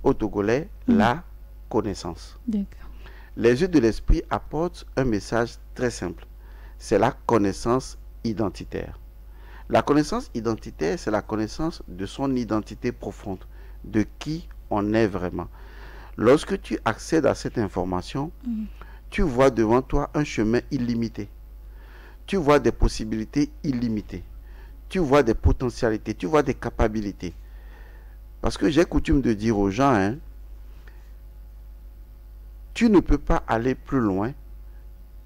aux Togolais, la connaissance. Les yeux de l'esprit apportent un message très simple. C'est la connaissance identitaire. La connaissance identitaire, c'est la connaissance de son identité profonde, de qui on est vraiment. Lorsque tu accèdes à cette information, tu vois devant toi un chemin illimité. Tu vois des possibilités illimitées. Tu vois des potentialités, tu vois des capacités. Parce que j'ai coutume de dire aux gens, hein, tu ne peux pas aller plus loin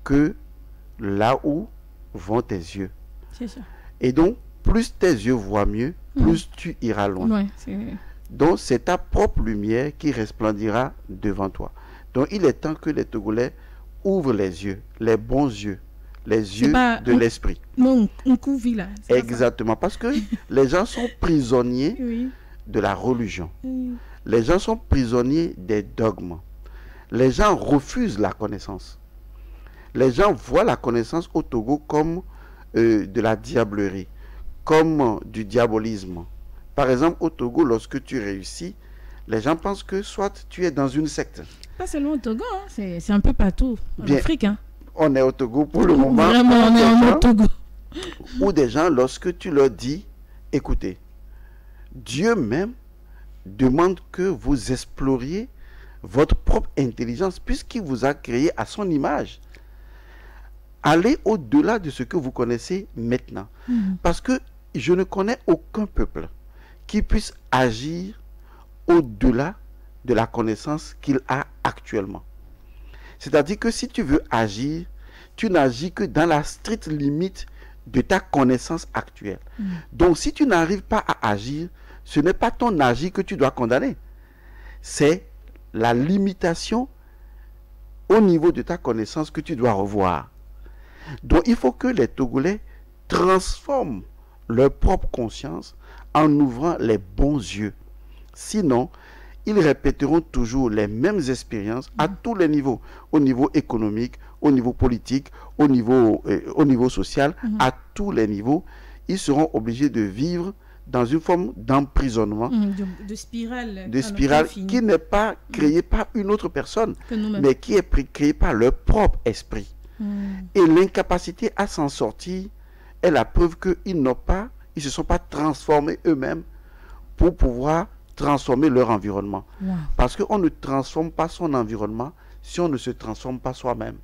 que là où vont tes yeux. C'est ça. Et donc, plus tes yeux voient mieux, plus tu iras loin. Donc, c'est ta propre lumière qui resplendira devant toi. Donc, il est temps que les Togolais ouvrent les yeux, les bons yeux, les yeux de l'esprit. Non, on couvre là. Exactement, parce que les gens sont prisonniers de la religion. Les gens sont prisonniers des dogmes. Les gens refusent la connaissance. Les gens voient la connaissance au Togo comme de la diablerie, comme du diabolisme. Par exemple, au Togo, lorsque tu réussis, les gens pensent que soit tu es dans une secte. Pas seulement au Togo, hein, c'est un peu partout en Afrique. Hein. On est au Togo pour le moment. Vraiment, on est au Togo. Ou des gens, lorsque tu leur dis, écoutez, Dieu même demande que vous exploriez votre propre intelligence puisqu'il vous a créé à son image. Allez au-delà de ce que vous connaissez maintenant. Parce que je ne connais aucun peuple qui puisse agir au-delà de la connaissance qu'il a actuellement. C'est-à-dire que si tu veux agir, tu n'agis que dans la stricte limite de ta connaissance actuelle. Donc si tu n'arrives pas à agir, ce n'est pas ton agir que tu dois condamner. C'est la limitation au niveau de ta connaissance que tu dois revoir. Donc il faut que les Togolais transforment leur propre conscience en ouvrant les bons yeux. Sinon, ils répéteront toujours les mêmes expériences à tous les niveaux, au niveau économique, au niveau politique, au niveau social, à tous les niveaux. Ils seront obligés de vivre dans une forme d'emprisonnement, de spirale, qui n'est pas créée par une autre personne, mais qui est créée par leur propre esprit. Et l'incapacité à s'en sortir est la preuve qu'ils ne se sont pas transformés eux-mêmes pour pouvoir transformer leur environnement. Parce qu'on ne transforme pas son environnement si on ne se transforme pas soi-même.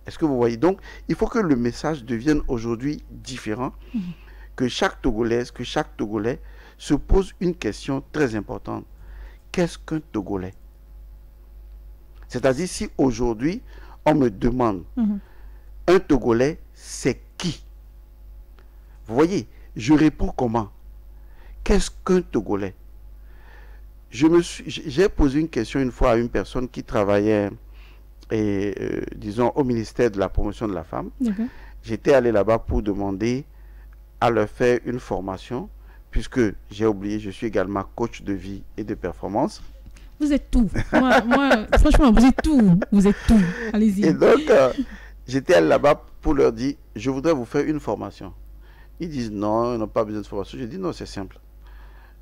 Est-ce que vous voyez? Donc, il faut que le message devienne aujourd'hui différent, que chaque Togolaise, que chaque Togolais se pose une question très importante. Qu'est-ce qu'un Togolais? C'est-à-dire, si aujourd'hui, on me demande, un Togolais, c'est qui? Vous voyez, je réponds comment? Qu'est-ce qu'un Togolais? J'ai posé une question une fois à une personne qui travaillait, disons, au ministère de la promotion de la femme. J'étais allé là-bas pour demander à leur faire une formation, puisque j'ai oublié, je suis également coach de vie et de performance. Vous êtes tout. Moi, franchement, vous êtes tout. Vous êtes tout. Allez-y. Et donc, j'étais allé là-bas pour leur dire, je voudrais vous faire une formation. Ils disent non, ils n'ont pas besoin de formation. Je dis non, c'est simple.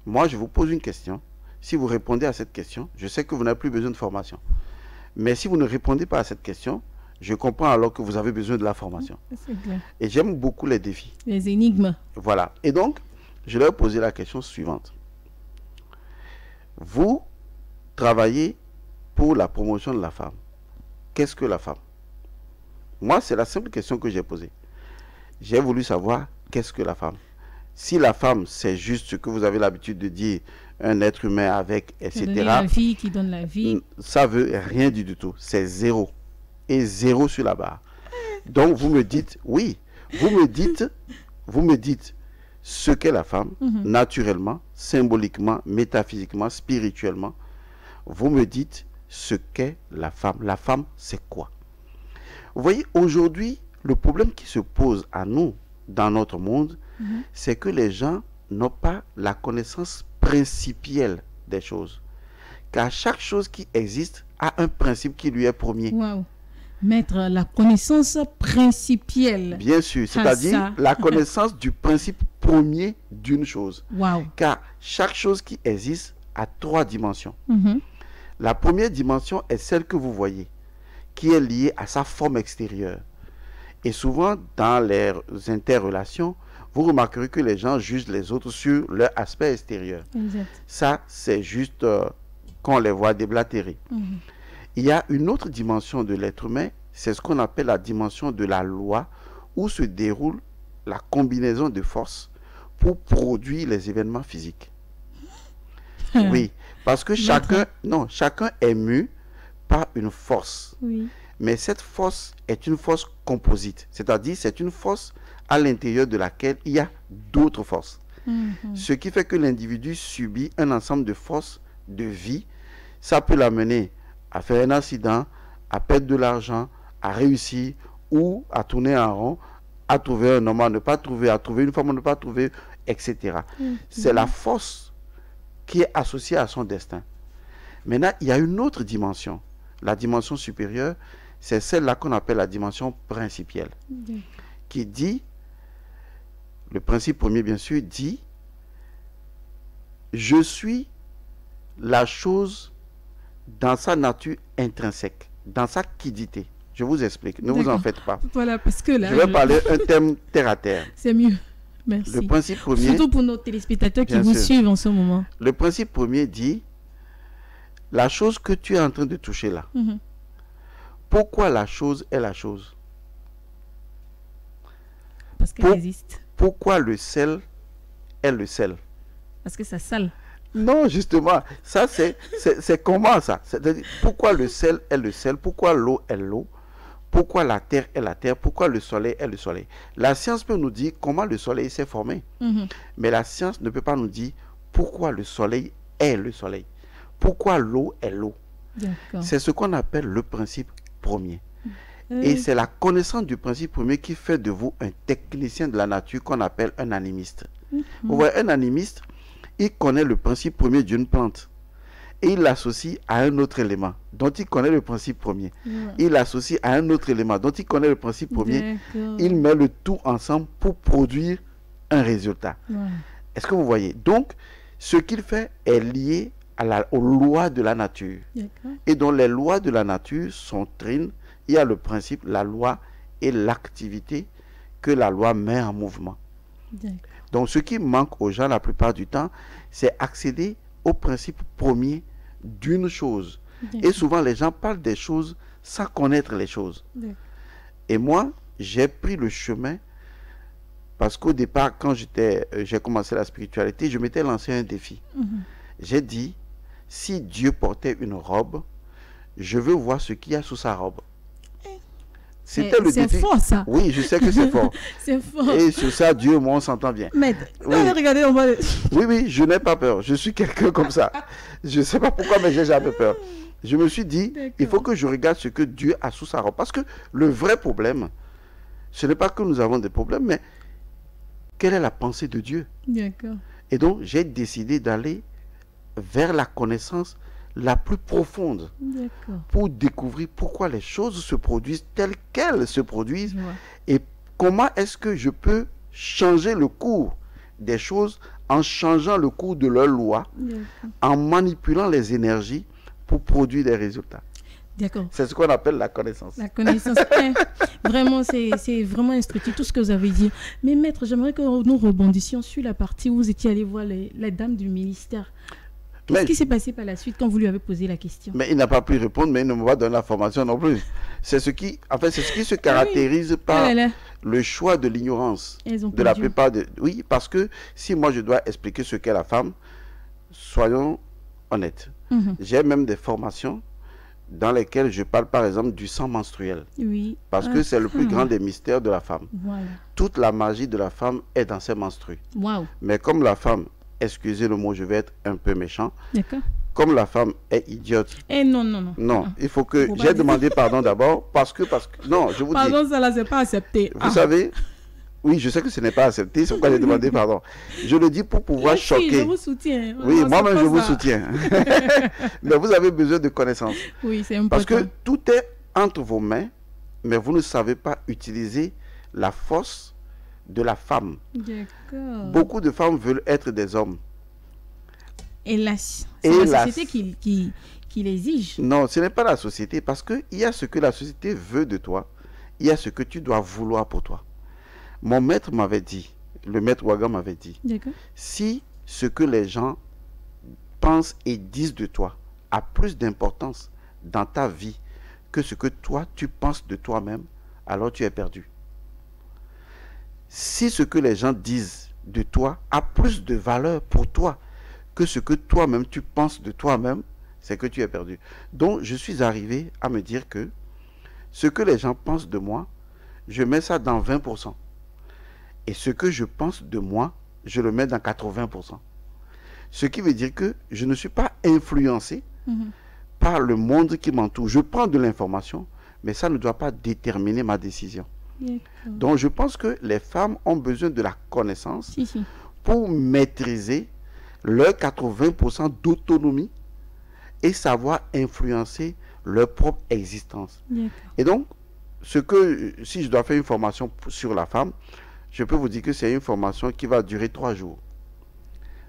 Moi, je vous pose une question. Si vous répondez à cette question, je sais que vous n'avez plus besoin de formation. Mais si vous ne répondez pas à cette question, je comprends alors que vous avez besoin de la formation. Et j'aime beaucoup les défis. Les énigmes. Voilà. Et donc, je leur ai posé la question suivante. Vous travaillez pour la promotion de la femme. Qu'est-ce que la femme? Moi, c'est la simple question que j'ai posée. J'ai voulu savoir qu'est-ce que la femme? Si la femme, c'est juste ce que vous avez l'habitude de dire, un être humain avec, etc. La vie qui donne la vie. Ça veut rien dire du tout. C'est 0. Et 0 sur la barre. Donc, vous me dites, oui, vous me dites ce qu'est la femme, naturellement, symboliquement, métaphysiquement, spirituellement. Vous me dites ce qu'est la femme. La femme, c'est quoi? Vous voyez, aujourd'hui, le problème qui se pose à nous, dans notre monde, c'est que les gens n'ont pas la connaissance principielle des choses. Car chaque chose qui existe a un principe qui lui est premier. Waouh. Maître, la connaissance principielle. Bien sûr, c'est-à-dire la connaissance du principe premier d'une chose. Waouh. Car chaque chose qui existe a 3 dimensions. La première dimension est celle que vous voyez, qui est liée à sa forme extérieure. Et souvent, dans les interrelations, vous remarquerez que les gens jugent les autres sur leur aspect extérieur. Exact. Ça, c'est juste qu'on les voit déblatérer. Il y a une autre dimension de l'être humain, c'est ce qu'on appelle la dimension de la loi, où se déroule la combinaison de forces pour produire les événements physiques. Oui, parce que chacun est mu par une force. Oui. Mais cette force est une force composite, c'est-à-dire c'est une force à l'intérieur de laquelle il y a d'autres forces. Ce qui fait que l'individu subit un ensemble de forces de vie. Ça peut l'amener à faire un accident, à perdre de l'argent, à réussir ou à tourner en rond, à trouver un homme, à ne pas trouver, à trouver une femme, à ne pas trouver, etc. C'est la force qui est associée à son destin. Maintenant, il y a une autre dimension. La dimension supérieure, c'est celle-là qu'on appelle la dimension principielle, qui dit, le principe premier bien sûr, dit, je suis la chose dans sa nature intrinsèque, dans sa quiddité. Je vous explique, ne vous en faites pas. Voilà, parce que là... Je vais parler un terme terre à terre. C'est mieux, merci. Le principe premier... Surtout pour nos téléspectateurs qui vous suivent en ce moment. Le principe premier dit, la chose que tu es en train de toucher là, pourquoi la chose est la chose? Parce qu'elle existe. Pourquoi le sel est le sel? Parce que ça sale. Non, justement, ça c'est comment ça? C'est-à-dire, pourquoi le sel est le sel? Pourquoi l'eau est l'eau? Pourquoi la terre est la terre? Pourquoi le soleil est le soleil? La science peut nous dire comment le soleil s'est formé. Mais la science ne peut pas nous dire pourquoi le soleil est le soleil. Pourquoi l'eau est l'eau. C'est ce qu'on appelle le principe premier. Et c'est la connaissance du principe premier qui fait de vous un technicien de la nature qu'on appelle un animiste. Vous voyez, un animiste, il connaît le principe premier d'une plante et il l'associe à un autre élément dont il connaît le principe premier. Il l'associe à un autre élément dont il connaît le principe premier. Il met le tout ensemble pour produire un résultat. Est-ce que vous voyez? Donc, ce qu'il fait est lié aux lois de la nature. Et dans les lois de la nature sont trines. Il y a le principe, la loi et l'activité que la loi met en mouvement. Donc, ce qui manque aux gens la plupart du temps, c'est accéder au principe premier d'une chose. Et souvent, les gens parlent des choses sans connaître les choses. Et moi, j'ai pris le chemin parce qu'au départ, quand j'ai commencé la spiritualité, je m'étais lancé un défi. J'ai dit, si Dieu portait une robe, je veux voir ce qu'il y a sous sa robe. C'était le défi. C'est fort, ça. Oui, je sais que c'est fort. C'est fort. Et sur ça, Dieu et moi, on s'entend bien. Maître, oui. Regardez, on va... Oui, je n'ai pas peur. Je suis quelqu'un comme ça. Je ne sais pas pourquoi, mais j'ai jamais peur. Je me suis dit, il faut que je regarde ce que Dieu a sous sa robe. Parce que le vrai problème, ce n'est pas que nous avons des problèmes, mais quelle est la pensée de Dieu? Et donc, j'ai décidé d'aller vers la connaissance la plus profonde pour découvrir pourquoi les choses se produisent telles qu'elles se produisent et comment est-ce que je peux changer le cours des choses en changeant le cours de leur loi, en manipulant les énergies pour produire des résultats. C'est ce qu'on appelle la connaissance. La connaissance. Vraiment, c'est vraiment instructif tout ce que vous avez dit. Mais maître, j'aimerais que nous rebondissions sur la partie où vous étiez allé voir les dames du ministère. Qu'est-ce qui s'est passé par la suite quand vous lui avez posé la question? Mais il n'a pas pu répondre, mais il ne m'a pas donné la formation non plus. C'est ce qui se caractérise par le choix de l'ignorance Elles ont de la perdu. plupart de... Oui, parce que si moi je dois expliquer ce qu'est la femme, soyons honnêtes. Mhm. J'ai même des formations dans lesquelles je parle par exemple du sang menstruel. Oui. Parce que c'est le plus grand des mystères de la femme. Voilà. Toute la magie de la femme est dans ses menstrues. Waouh. Mais comme la femme, excusez le mot, je vais être un peu méchant, D'accord. comme la femme est idiote, Eh non, non, non. non, il faut que... Faut pas J'ai dire. demandé pardon d'abord parce que... Non, je vous dis... Pardon, ça là, c'est pas accepté. Vous savez, oui, je sais que ce n'est pas accepté, c'est pourquoi j'ai demandé pardon. Je le dis pour pouvoir Oui, choquer. je vous soutiens. Oui, Non, moi-même, c'est je pas vous ça. soutiens. Mais vous avez besoin de connaissances. Oui, c'est important. Parce que tout est entre vos mains, mais vous ne savez pas utiliser la force de la femme. D'accord. Beaucoup de femmes veulent être des hommes. Hélas. Et C'est la la- société qui l'exige. Non, ce n'est pas la société, parce qu'il y a ce que la société veut de toi, il y a ce que tu dois vouloir pour toi. Mon maître m'avait dit, le maître Wagam m'avait dit, D'accord. si ce que les gens pensent et disent de toi a plus d'importance dans ta vie que ce que toi tu penses de toi-même, alors tu es perdu. Si ce que les gens disent de toi a plus de valeur pour toi que ce que toi-même tu penses de toi-même, c'est que tu es perdu. Donc je suis arrivé à me dire que ce que les gens pensent de moi, je mets ça dans 20%. Et ce que je pense de moi, je le mets dans 80%. Ce qui veut dire que je ne suis pas influencé Mhm. par le monde qui m'entoure. Je prends de l'information, mais ça ne doit pas déterminer ma décision. D'accord. Donc je pense que les femmes ont besoin de la connaissance Si, si. pour maîtriser leur 80% d'autonomie et savoir influencer leur propre existence. D'accord. Et donc, si je dois faire une formation sur la femme, je peux vous dire que c'est une formation qui va durer 3 jours.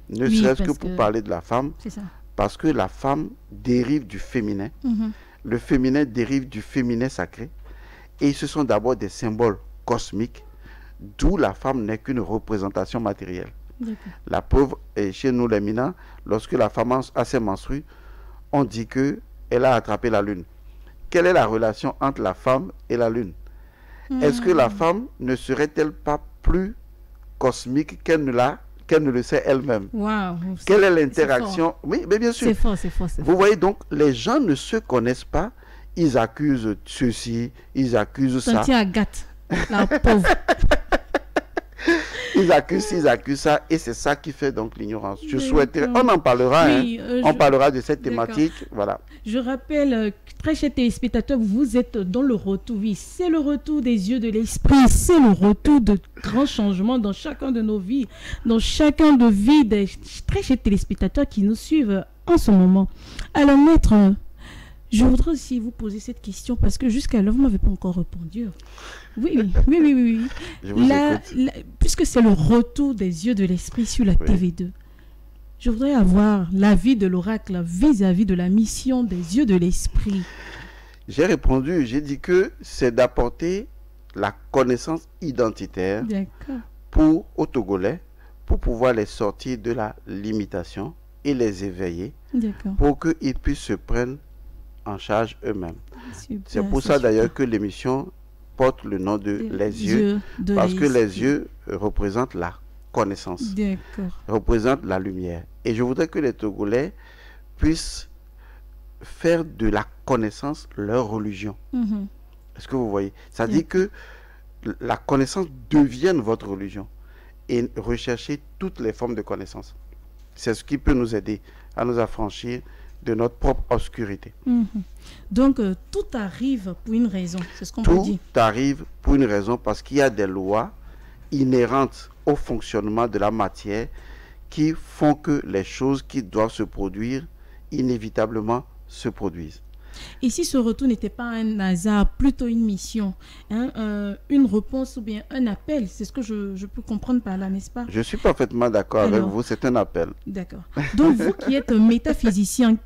Ne Oui, serait-ce que parce pour que- parler de la femme, C'est ça. parce que la femme dérive du féminin, Mhm. le féminin dérive du féminin sacré, et ce sont d'abord des symboles cosmiques, d'où la femme n'est qu'une représentation matérielle. D'accord. La preuve est chez nous les Mina, lorsque la femme a ses menstrues, on dit qu'elle a attrapé la lune. Quelle est la relation entre la femme et la lune? Est-ce que la femme ne serait-elle pas plus cosmique qu'elle ne le sait elle-même? Waouh. Quelle est c'est l'interaction? Oui, mais bien sûr. C'est fort, c'est fort, c'est Vous fort. voyez donc, les gens ne se connaissent pas. Ils accusent ceci, ils accusent ça. Sentir Agathe, la pauvre. Ils accusent ci, ils accusent ça. Et c'est ça qui fait donc l'ignorance. Je D'accord. souhaiterais... On en parlera. Oui, Hein. On parlera de cette D'accord. thématique. Voilà. Je rappelle, très chers téléspectateurs, vous êtes dans le retour. Oui, c'est le retour des yeux de l'esprit. C'est le retour de grands changements dans chacun de nos vies, dans chacun de vie des très chers téléspectateurs qui nous suivent en ce moment. Alors, maître, je voudrais aussi vous poser cette question parce que jusqu'à là, vous ne m'avez pas encore répondu. Oui, oui, oui, oui, oui, oui. Je vous écoute. Puisque c'est le retour des yeux de l'esprit sur la TV2, je voudrais avoir l'avis de l'oracle vis-à-vis de la mission des yeux de l'esprit. J'ai répondu, j'ai dit que c'est d'apporter la connaissance identitaire D'accord. aux Togolais pour pouvoir les sortir de la limitation et les éveiller D'accord. pour qu'ils puissent se prendre en charge eux-mêmes. Super, C'est pour ça d'ailleurs que l'émission porte le nom de Les yeux, de parce que les l'esprit. yeux représentent la connaissance, D'accord. représentent la lumière. Et je voudrais que les Togolais puissent faire de la connaissance leur religion. Mhm. Est-ce que vous voyez? Ça dit que la connaissance devienne votre religion et rechercher toutes les formes de connaissance. C'est ce qui peut nous aider à nous affranchir de notre propre obscurité. Mhm. Donc, tout arrive pour une raison, c'est ce qu'on peut dire. Tout arrive pour une raison, parce qu'il y a des lois inhérentes au fonctionnement de la matière qui font que les choses qui doivent se produire inévitablement se produisent. Et si ce retour n'était pas un hasard, plutôt une mission, hein, une réponse ou bien un appel, c'est ce que je peux comprendre par là, n'est-ce pas? Je suis parfaitement d'accord avec Alors, vous, c'est un appel. D'accord. Donc, vous qui êtes métaphysicien,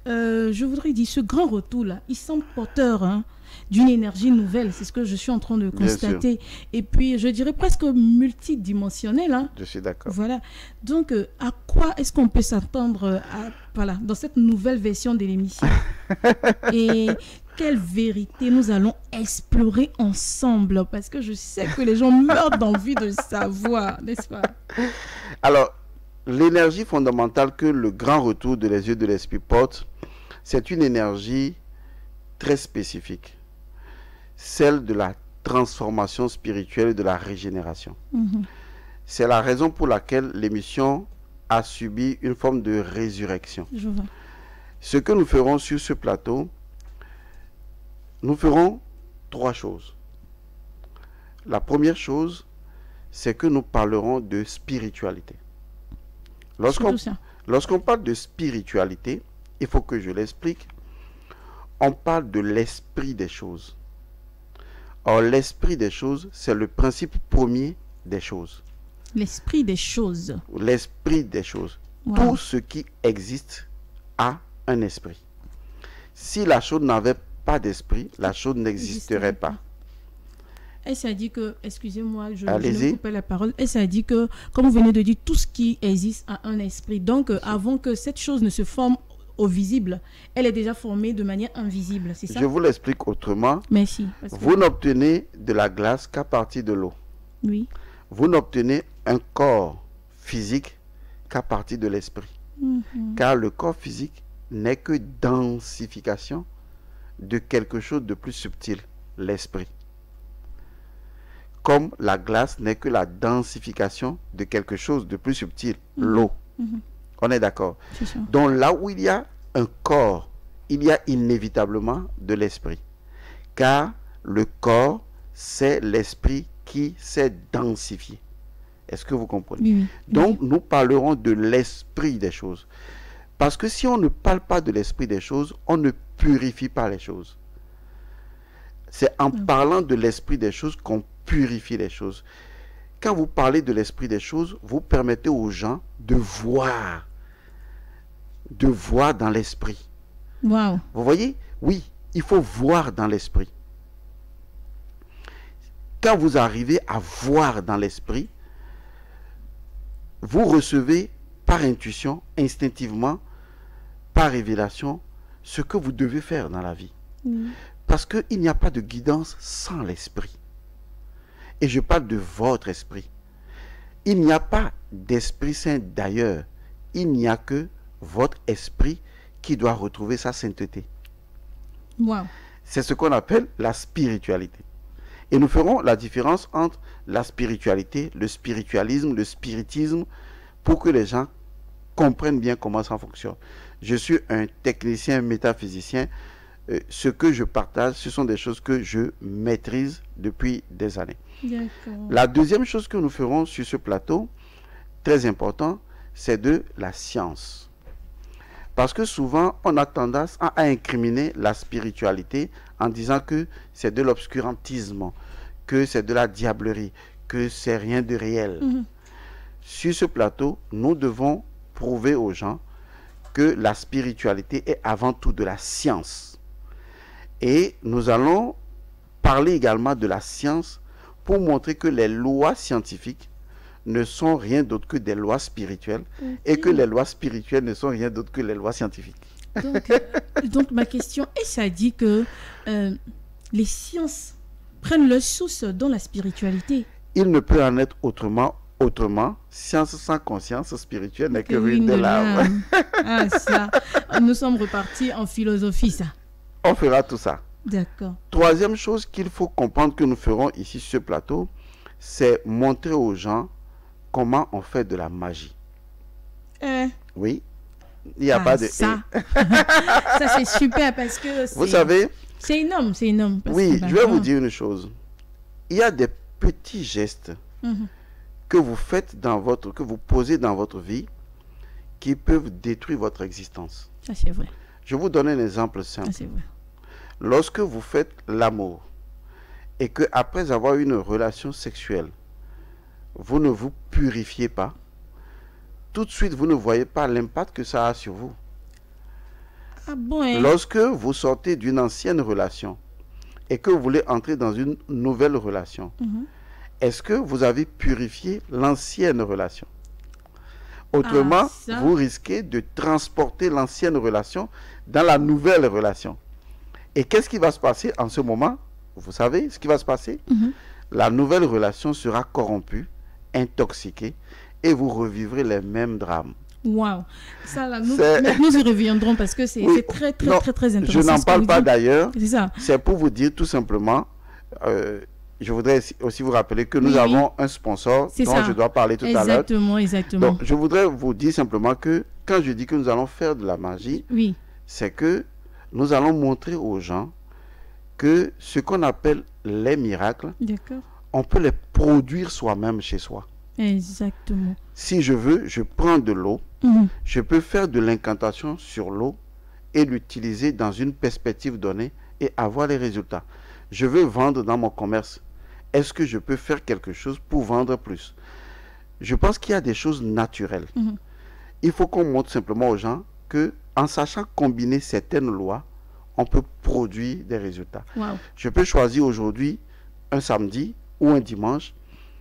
je voudrais dire, ce grand retour-là, il semble porteur hein, d'une énergie nouvelle, c'est ce que je suis en train de Bien constater. Et puis, je dirais presque multidimensionnel. Hein. Je suis d'accord. Voilà. Donc, à quoi est-ce qu'on peut s'attendre voilà, dans cette nouvelle version de l'émission? Et quelle vérité nous allons explorer ensemble? Parce que je sais que les gens meurent d'envie de savoir, n'est-ce pas? Alors, l'énergie fondamentale que le grand retour de les yeux de l'esprit porte, c'est une énergie très spécifique, celle de la transformation spirituelle et de la régénération. C'est la raison pour laquelle l'émission a subi une forme de résurrection. Je vois. Ce que nous ferons sur ce plateau, nous ferons 3 choses. La première chose, c'est que nous parlerons de spiritualité. Lorsqu'on parle de spiritualité, il faut que je l'explique, on parle de l'esprit des choses. Or, l'esprit des choses, c'est le principe premier des choses. L'esprit des choses. L'esprit des choses. Wow. Tout ce qui existe a un esprit. Si la chose n'avait pas d'esprit, la chose n'existerait pas. Et ça dit que, excusez-moi, je coupe la parole, et ça dit que, comme vous venez de dire, tout ce qui existe a un esprit. Donc, avant que cette chose ne se forme au visible, elle est déjà formée de manière invisible, c'est ça? Je vous l'explique autrement. Merci. Vous n'obtenez de la glace qu'à partir de l'eau. Oui. Vous n'obtenez un corps physique qu'à partir de l'esprit. Car le corps physique n'est que densification de quelque chose de plus subtil, l'esprit. Comme la glace n'est que la densification de quelque chose de plus subtil, l'eau. On est d'accord? Donc là où il y a un corps, il y a inévitablement de l'esprit. Car le corps, c'est l'esprit qui s'est densifié. Est-ce que vous comprenez? Oui. Donc, nous parlerons de l'esprit des choses. Parce que si on ne parle pas de l'esprit des choses, on ne purifie pas les choses. C'est en parlant de l'esprit des choses qu'on purifie les choses. Quand vous parlez de l'esprit des choses, vous permettez aux gens de voir dans l'esprit. Wow. Vous voyez? Oui, il faut voir dans l'esprit. Quand vous arrivez à voir dans l'esprit, vous recevez par intuition, instinctivement, par révélation, ce que vous devez faire dans la vie. Parce qu'il n'y a pas de guidance sans l'esprit. Et je parle de votre esprit. Il n'y a pas d'Esprit Saint d'ailleurs. Il n'y a que votre esprit qui doit retrouver sa sainteté. Wow. C'est ce qu'on appelle la spiritualité. Et nous ferons la différence entre la spiritualité, le spiritualisme, le spiritisme, pour que les gens comprennent bien comment ça fonctionne. Je suis un technicien métaphysicien. Ce que je partage, ce sont des choses que je maîtrise depuis des années. La deuxième chose que nous ferons sur ce plateau, très important, c'est de la science. Parce que souvent, on a tendance à incriminer la spiritualité en disant que c'est de l'obscurantisme, que c'est de la diablerie, que c'est rien de réel. Sur ce plateau, nous devons prouver aux gens que la spiritualité est avant tout de la science. Et nous allons parler également de la science pour montrer que les lois scientifiques ne sont rien d'autre que des lois spirituelles et que les lois spirituelles ne sont rien d'autre que les lois scientifiques. Donc ma question est, ça dit que les sciences prennent leur source dans la spiritualité. Il ne peut en être autrement. Science sans conscience spirituelle n'est que ruine de l'âme. Ah ça, nous sommes repartis en philosophie, ça. On fera tout ça. D'accord. Troisième chose qu'il faut comprendre que nous ferons ici sur ce plateau, c'est montrer aux gens comment on fait de la magie. Oui, il n'y a pas de... Ça, ça c'est super parce que... Vous savez... C'est énorme, c'est énorme. Oui, je vais vous dire une chose. Il y a des petits gestes que vous faites que vous posez dans votre vie qui peuvent détruire votre existence. Ça c'est vrai. Je vous donne un exemple simple. Ça c'est vrai. Lorsque vous faites l'amour et que après avoir une relation sexuelle, vous ne vous purifiez pas, tout de suite vous ne voyez pas l'impact que ça a sur vous. Ah bon, hein? Lorsque vous sortez d'une ancienne relation et que vous voulez entrer dans une nouvelle relation, est-ce que vous avez purifié l'ancienne relation? Autrement, vous risquez de transporter l'ancienne relation dans la nouvelle relation. Et qu'est-ce qui va se passer en ce moment? Vous savez ce qui va se passer? La nouvelle relation sera corrompue, intoxiquée, et vous revivrez les mêmes drames. Waouh, ça là, nous y reviendrons parce que c'est très intéressant. Je n'en parle pas d'ailleurs. C'est ça. C'est pour vous dire tout simplement, je voudrais aussi vous rappeler que nous avons un sponsor dont je dois parler tout à l'heure. Exactement. Donc, je voudrais vous dire simplement que quand je dis que nous allons faire de la magie, c'est que nous allons montrer aux gens que ce qu'on appelle les miracles, on peut les produire soi-même chez soi. Exactement. Si je veux, je prends de l'eau, je peux faire de l'incantation sur l'eau et l'utiliser dans une perspective donnée et avoir les résultats. Je veux vendre dans mon commerce. Est-ce que je peux faire quelque chose pour vendre plus? Je pense qu'il y a des choses naturelles. Il faut qu'on montre simplement aux gens que, en sachant combiner certaines lois, on peut produire des résultats. Je peux choisir aujourd'hui, un samedi ou un dimanche,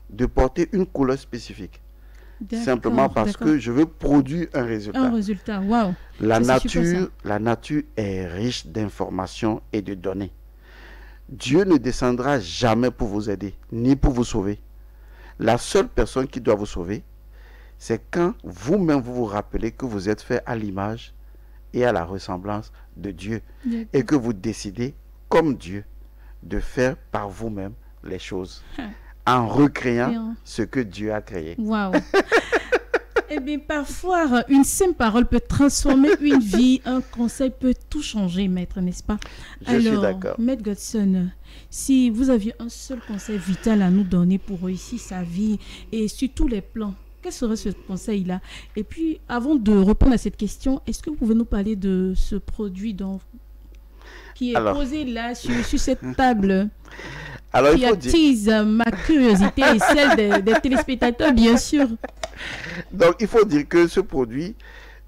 de porter une couleur spécifique. Simplement parce que je veux produire un résultat. Un résultat, waouh. La nature est riche d'informations et de données. Dieu ne descendra jamais pour vous aider, ni pour vous sauver. La seule personne qui doit vous sauver, c'est quand vous-même vous vous rappelez que vous êtes fait à l'image et à la ressemblance de Dieu. Et que vous décidez, comme Dieu, de faire par vous-même les choses. En recréant ce que Dieu a créé. Waouh. Eh bien, parfois, une simple parole peut transformer une vie, un conseil peut tout changer, maître, n'est-ce pas? Je suis d'accord. Maître Godson, si vous aviez un seul conseil vital à nous donner pour réussir sa vie et sur tous les plans, quel serait ce conseil-là? Et puis, avant de répondre à cette question, est-ce que vous pouvez nous parler de ce produit qui est posé là, sur cette table? Alors, qui attise ma curiosité et celle des téléspectateurs, bien sûr. Donc, il faut dire que ce produit,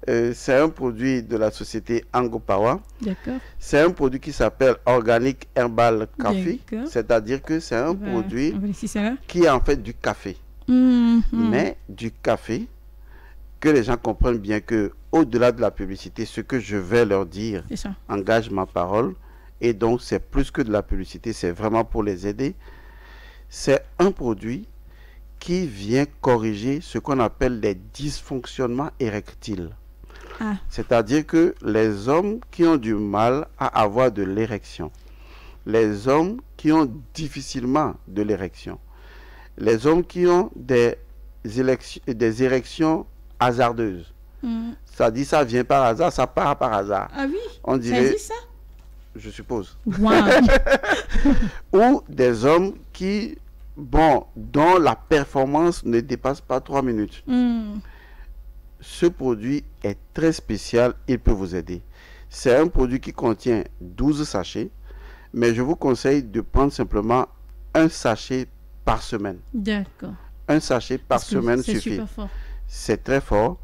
c'est un produit de la société Angopawa. D'accord. C'est un produit qui s'appelle Organic Herbal Coffee. C'est-à-dire que c'est un produit qui est en fait du café. Mais du café, que les gens comprennent bien que au-delà de la publicité, ce que je vais leur dire engage ma parole. Et donc, c'est plus que de la publicité, c'est vraiment pour les aider. C'est un produit qui vient corriger ce qu'on appelle les dysfonctionnements érectiles. C'est-à-dire que les hommes qui ont du mal à avoir de l'érection, les hommes qui ont difficilement de l'érection, les hommes qui ont des érections hasardeuses, ça dit ça vient par hasard, ça part par hasard. Ah oui, on dirait, ça dit ça? Je suppose. Wow. Ou des hommes qui, dont la performance ne dépasse pas 3 minutes. Ce produit est très spécial, il peut vous aider. C'est un produit qui contient 12 sachets, mais je vous conseille de prendre simplement un sachet par semaine. D'accord. Un sachet par semaine suffit. Super fort. C'est très fort.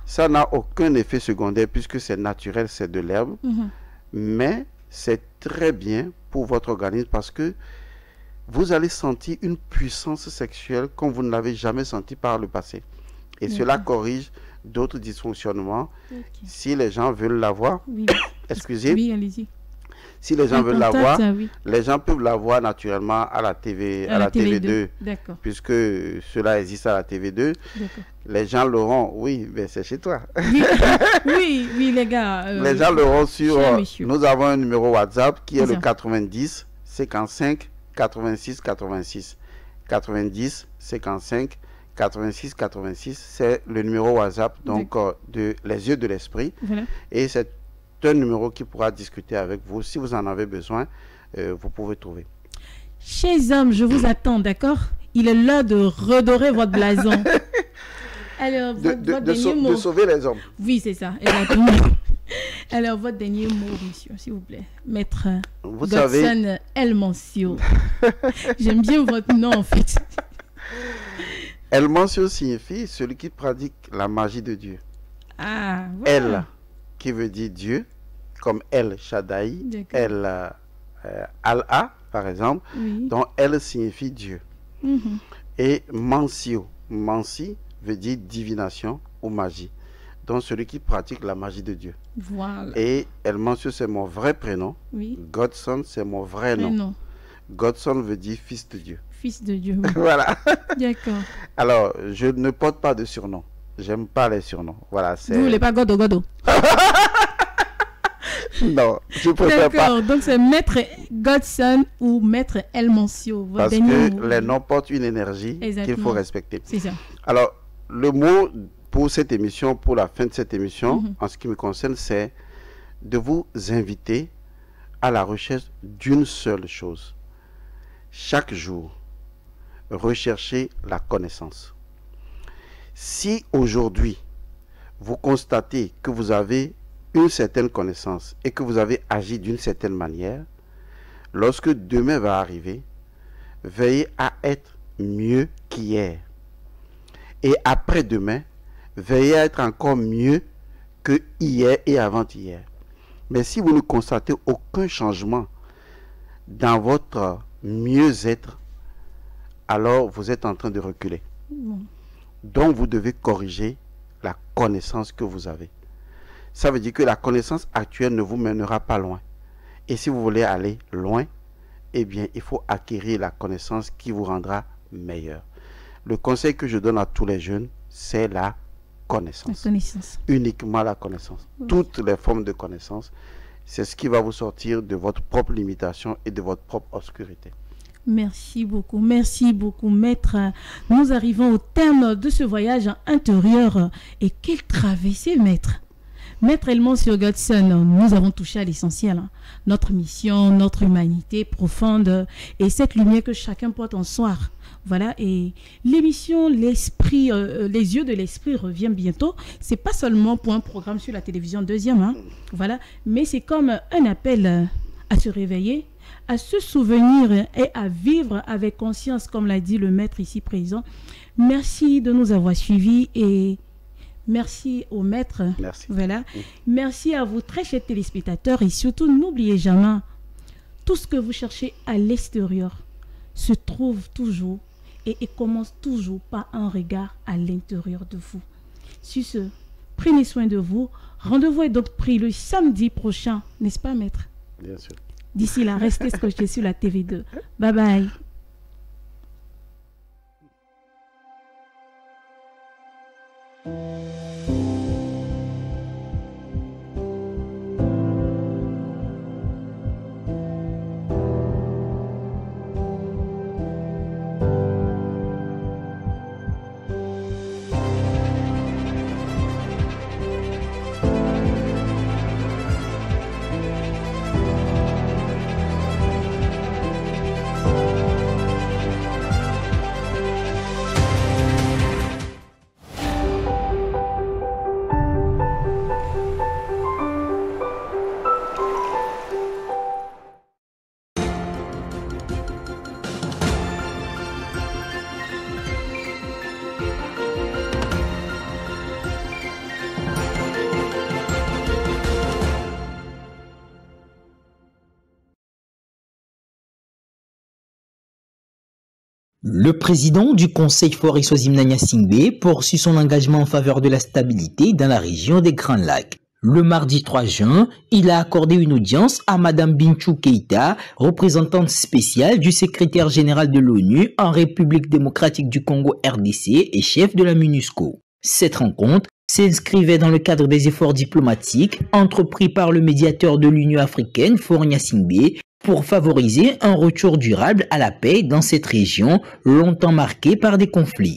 Ça n'a aucun effet secondaire puisque c'est naturel, c'est de l'herbe. Mais c'est très bien pour votre organisme parce que vous allez sentir une puissance sexuelle comme vous ne l'avez jamais senti par le passé. Et cela corrige d'autres dysfonctionnements. Si les gens veulent l'avoir, excusez. Oui, allez-y. Si les gens veulent l'avoir, les gens peuvent l'avoir naturellement à la TV, à la TV2, puisque cela existe à la TV2. Les gens l'auront, oui, mais c'est chez toi. Oui, les gars. Les gens l'auront sur. Nous avons un numéro WhatsApp qui est le 90 55 86 86. 90 55 86 86, c'est le numéro WhatsApp donc de Les Yeux de l'Esprit. Et c'est un numéro qui pourra discuter avec vous. Si vous en avez besoin, vous pouvez trouver. Chers hommes, je vous attends, d'accord? Il est l'heure de redorer votre blason. Alors, votre dernier mot. De sauver les hommes. Oui, c'est ça. Alors, votre dernier mot, monsieur, s'il vous plaît. Maître Godson El Mancio. J'aime bien votre nom, en fait. El Mancio signifie celui qui pratique la magie de Dieu. Ah, voilà. El, qui veut dire Dieu, comme El Shaddai, El Allah, par exemple. Donc, El signifie Dieu. Et Mancio, Manci veut dire divination ou magie. donc celui qui pratique la magie de Dieu. Voilà. Et elle mentionne, c'est mon vrai prénom. Oui. Godson, c'est mon vrai nom. Non. Godson veut dire fils de Dieu. Fils de Dieu. Oui. Voilà. D'accord. Alors, je ne porte pas de surnom. J'aime pas les surnoms. Voilà, c'est... Vous voulez pas Godo Godo? Non, je préfère pas. D'accord, donc c'est Maître Godson ou Maître El Mancio. Parce que les noms portent une énergie qu'il faut respecter. C'est ça. Alors, le mot pour cette émission, pour la fin de cette émission, en ce qui me concerne, c'est de vous inviter à la recherche d'une seule chose. Chaque jour, recherchez la connaissance. Si aujourd'hui, vous constatez que vous avez une certaine connaissance et que vous avez agi d'une certaine manière, lorsque demain va arriver, veillez à être mieux qu'hier. Et après-demain, veillez à être encore mieux que hier et avant-hier. Mais si vous ne constatez aucun changement dans votre mieux-être, alors vous êtes en train de reculer. Donc vous devez corriger la connaissance que vous avez. Ça veut dire que la connaissance actuelle ne vous mènera pas loin. Et si vous voulez aller loin, eh bien, il faut acquérir la connaissance qui vous rendra meilleur. Le conseil que je donne à tous les jeunes, c'est la connaissance. La connaissance. Uniquement la connaissance. Oui. Toutes les formes de connaissance, c'est ce qui va vous sortir de votre propre limitation et de votre propre obscurité. Merci beaucoup, maître. Nous arrivons au terme de ce voyage intérieur. Et quelle traversée, maître. Maître El Mancio Godson, nous avons touché à l'essentiel. Notre mission, notre humanité profonde et cette lumière que chacun porte en soi. Voilà, et l'émission L'Esprit, les yeux de l'Esprit revient bientôt. C'est pas seulement pour un programme sur la télévision deuxième, voilà, mais c'est comme un appel à se réveiller, à se souvenir et à vivre avec conscience, comme l'a dit le maître ici présent. Merci de nous avoir suivis et merci au maître. Merci. Voilà. Merci à vous, très chers téléspectateurs, et surtout, n'oubliez jamais, tout ce que vous cherchez à l'extérieur se trouve toujours et commence toujours par un regard à l'intérieur de vous. Sur ce, prenez soin de vous. Rendez-vous est donc pris le samedi prochain, n'est-ce pas, maître? Bien sûr. D'ici là, restez scotchés sur la TV2. Bye bye. Le président du Conseil Faure Sozimna Gnassingbé poursuit son engagement en faveur de la stabilité dans la région des Grands Lacs. Le mardi 3 juin, il a accordé une audience à Madame Bintou Keïta, représentante spéciale du secrétaire général de l'ONU en République démocratique du Congo RDC et chef de la MINUSCO. Cette rencontre s'inscrivait dans le cadre des efforts diplomatiques entrepris par le médiateur de l'Union africaine, Faure Gnassingbé, pour favoriser un retour durable à la paix dans cette région longtemps marquée par des conflits.